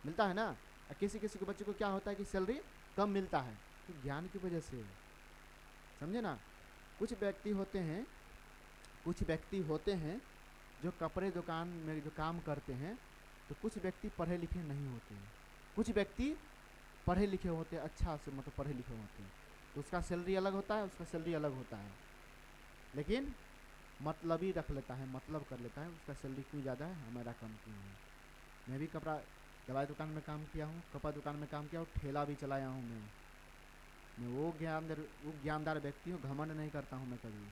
मिलता है ना। किसी किसी के बच्चे को क्या होता है कि सैलरी कम मिलता है, तो ज्ञान की वजह से, समझे ना। कुछ व्यक्ति होते हैं जो कपड़े दुकान में जो काम करते हैं, तो कुछ व्यक्ति पढ़े लिखे नहीं होते हैं, कुछ व्यक्ति पढ़े लिखे होते हैं, अच्छा से मतलब पढ़े लिखे होते हैं, तो उसका सैलरी अलग होता है, उसका सैलरी अलग होता है, लेकिन मतलब ही रख लेता है, मतलब कर लेता है, उसका सैलरी क्यों ज़्यादा है, हमारा कम क्यों है। मैं भी दवाई दुकान में काम किया हूँ, कपड़ा दुकान में काम किया हूँ, ठेला भी चलाया हूँ मैं वो ज्ञानदार व्यक्ति हूँ, घमंड नहीं करता हूँ मैं कभी,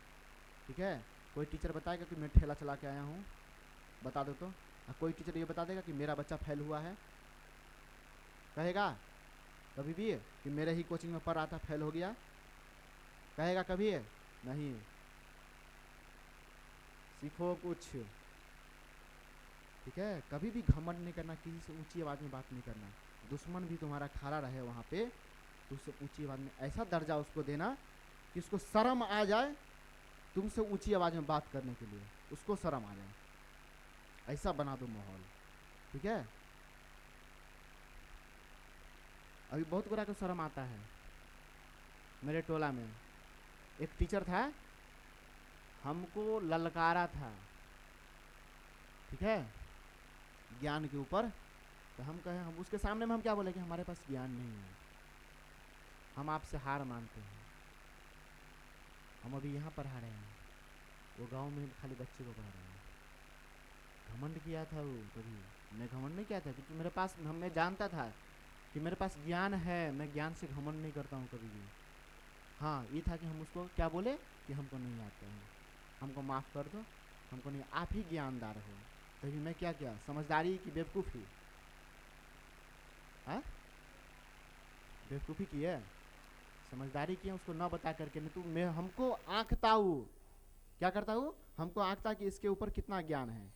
ठीक है। कोई टीचर बताएगा कि मैं ठेला चला के आया हूँ, बता दो तो। कोई टीचर ये बता देगा कि मेरा बच्चा फेल हुआ है, कहेगा कभी भी कि मेरे ही कोचिंग में पढ़ रहा था फेल हो गया, कहेगा कभी? नहीं। सीखो कुछ, ठीक है? कभी भी घमंड नहीं करना, किसी से ऊंची आवाज़ में बात नहीं करना। दुश्मन भी तुम्हारा खड़ा रहे वहाँ पे तो उससे ऊंची आवाज़ में ऐसा दर्जा उसको देना कि उसको शर्म आ जाए तुमसे ऊंची आवाज़ में बात करने के लिए, उसको शर्म आ जाए, ऐसा बना दो माहौल, ठीक है? अभी बहुत बुरा को शर्म आता है। मेरे टोला में एक टीचर था, हमको ललकारा था, ठीक है, ज्ञान के ऊपर। तो हम कहे, हम उसके सामने में हम क्या बोले कि हमारे पास ज्ञान नहीं है, हम आपसे हार मानते हैं, हम अभी यहाँ पढ़ा रहे हैं, वो गांव में खाली बच्चे को पढ़ा रहे हैं। घमंड किया था वो कभी? मैं घमंड नहीं किया था, क्योंकि मेरे पास, मैं जानता था कि मेरे पास ज्ञान है, मैं ज्ञान से घमंड नहीं करता हूँ कभी भी। हाँ, ये था कि हम उसको क्या बोले कि हमको नहीं आता है, हमको माफ़ कर दो, हमको नहीं, आप ही ज्ञानदार हो। तभी मैं क्या किया, समझदारी की बेवकूफ़ी? हाँ, बेवकूफ़ी की है, समझदारी की है, उसको न बता करके। नहीं तो मैं हमको आंकता हूँ, क्या करता हूँ, हमको आंकता कि इसके ऊपर कितना ज्ञान है,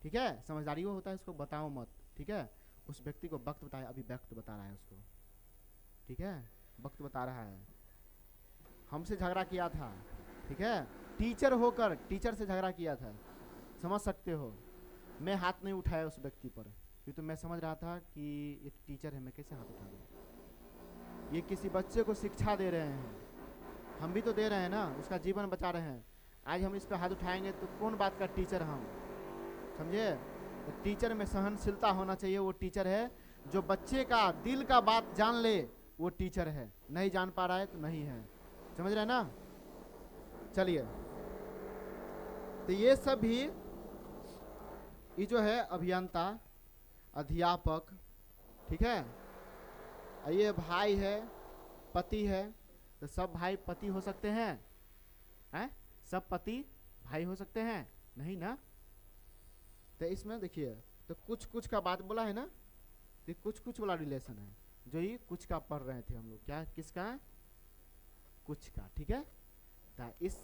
ठीक है? समझदारी वो होता है, उसको बताओ मत, ठीक है? उस व्यक्ति को वक्त बताया, अभी वक्त बता रहा है उसको, ठीक है? वक्त बता रहा है। हमसे झगड़ा किया था, ठीक है, टीचर होकर टीचर से झगड़ा किया था, समझ सकते हो। मैं हाथ नहीं उठाया उस व्यक्ति पर, क्योंकि तो मैं समझ रहा था कि ये टीचर है, मैं कैसे हाथ उठा दूँ? ये किसी बच्चे को शिक्षा दे रहे हैं, हम भी तो दे रहे हैं ना, उसका जीवन बचा रहे हैं। आज हम इस पर हाथ उठाएंगे तो कौन बात का टीचर हम, समझे? तो टीचर में सहनशीलता होना चाहिए। वो टीचर है जो बच्चे का दिल का बात जान ले, वो टीचर है। नहीं जान पा रहा है तो नहीं है, समझ रहे हैं ना? चलिए, तो ये सब भी, ये जो है अभियंता, अध्यापक, ठीक है, ये भाई है, पति है, तो सब भाई पति हो सकते हैं? हैं? सब पति भाई हो सकते हैं? नहीं ना। तो इसमें देखिए, तो कुछ कुछ का बात बोला है ना, तो कुछ कुछ वाला रिलेशन है, जो ये कुछ का पढ़ रहे थे हम लोग, क्या किसका? कुछ का, ठीक है? तो इस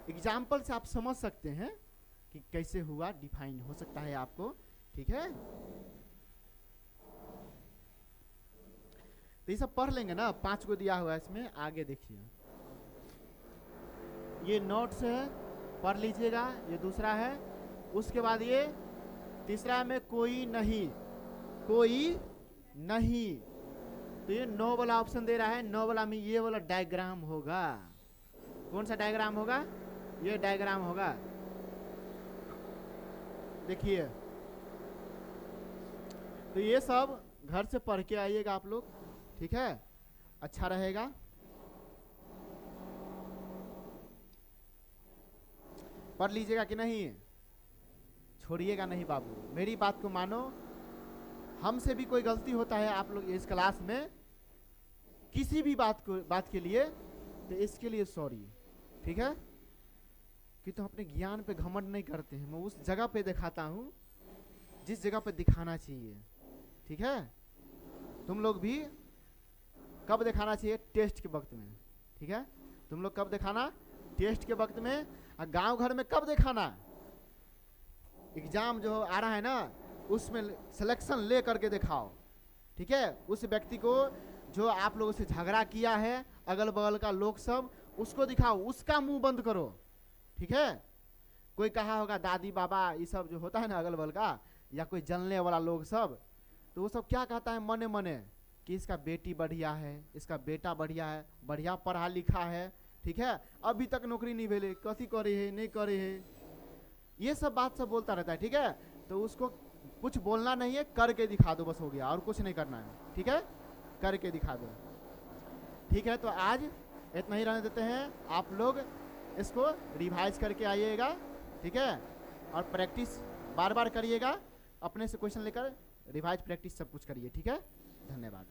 एग्जाम्पल से आप समझ सकते हैं कि कैसे हुआ, डिफाइन हो सकता है आपको, ठीक है? तो ये सब पढ़ लेंगे ना, 5 को दिया हुआ है इसमें, आगे देखिए, ये नोट्स है, पढ़ लीजिएगा, ये दूसरा है। उसके बाद ये तीसरा में कोई नहीं, कोई नहीं, तो ये 9 वाला ऑप्शन दे रहा है। 9 वाला में ये वाला डायग्राम होगा। कौन सा डायग्राम होगा? ये डायग्राम होगा, देखिए। तो ये सब घर से पढ़ के आइएगा आप लोग, ठीक है? अच्छा रहेगा। पढ़ लीजिएगा कि नहीं? छोड़िएगा नहीं बाबू, मेरी बात को मानो। हमसे भी कोई गलती होता है आप लोग इस क्लास में, किसी भी बात के लिए, तो इसके लिए सॉरी, ठीक है? कि तो अपने ज्ञान पे घमंड नहीं करते हैं। मैं उस जगह पे दिखाता हूँ जिस जगह पे दिखाना चाहिए, ठीक है? तुम लोग भी कब दिखाना चाहिए? टेस्ट के वक्त में, ठीक है? तुम लोग कब दिखाना? टेस्ट के वक्त में। और गांव घर में कब दिखाना? एग्जाम जो आ रहा है ना, उसमें सिलेक्शन ले करके दिखाओ, ठीक है? उस व्यक्ति को जो आप लोगों से झगड़ा किया है, अगल बगल का लोग सब, उसको दिखाओ, उसका मुंह बंद करो, ठीक है? कोई कहा होगा दादी बाबा ये सब जो होता है ना अगल बगल का, या कोई जलने वाला लोग सब, तो वो सब क्या कहता है मने मने कि इसका बेटी बढ़िया है, इसका बेटा बढ़िया है, बढ़िया पढ़ा लिखा है, ठीक है, अभी तक नौकरी नहीं मिले, कथी करे है, नहीं करे है, ये सब बात सब बोलता रहता है, ठीक है? तो उसको कुछ बोलना नहीं है, करके दिखा दो, बस हो गया, और कुछ नहीं करना है, ठीक है? करके दिखा दो, ठीक है? तो आज इतना ही रहने देते हैं। आप लोग इसको रिवाइज करके आइएगा, ठीक है? और प्रैक्टिस बार बार करिएगा, अपने से क्वेश्चन लेकर रिवाइज प्रैक्टिस सब कुछ करिए, ठीक है? धन्यवाद।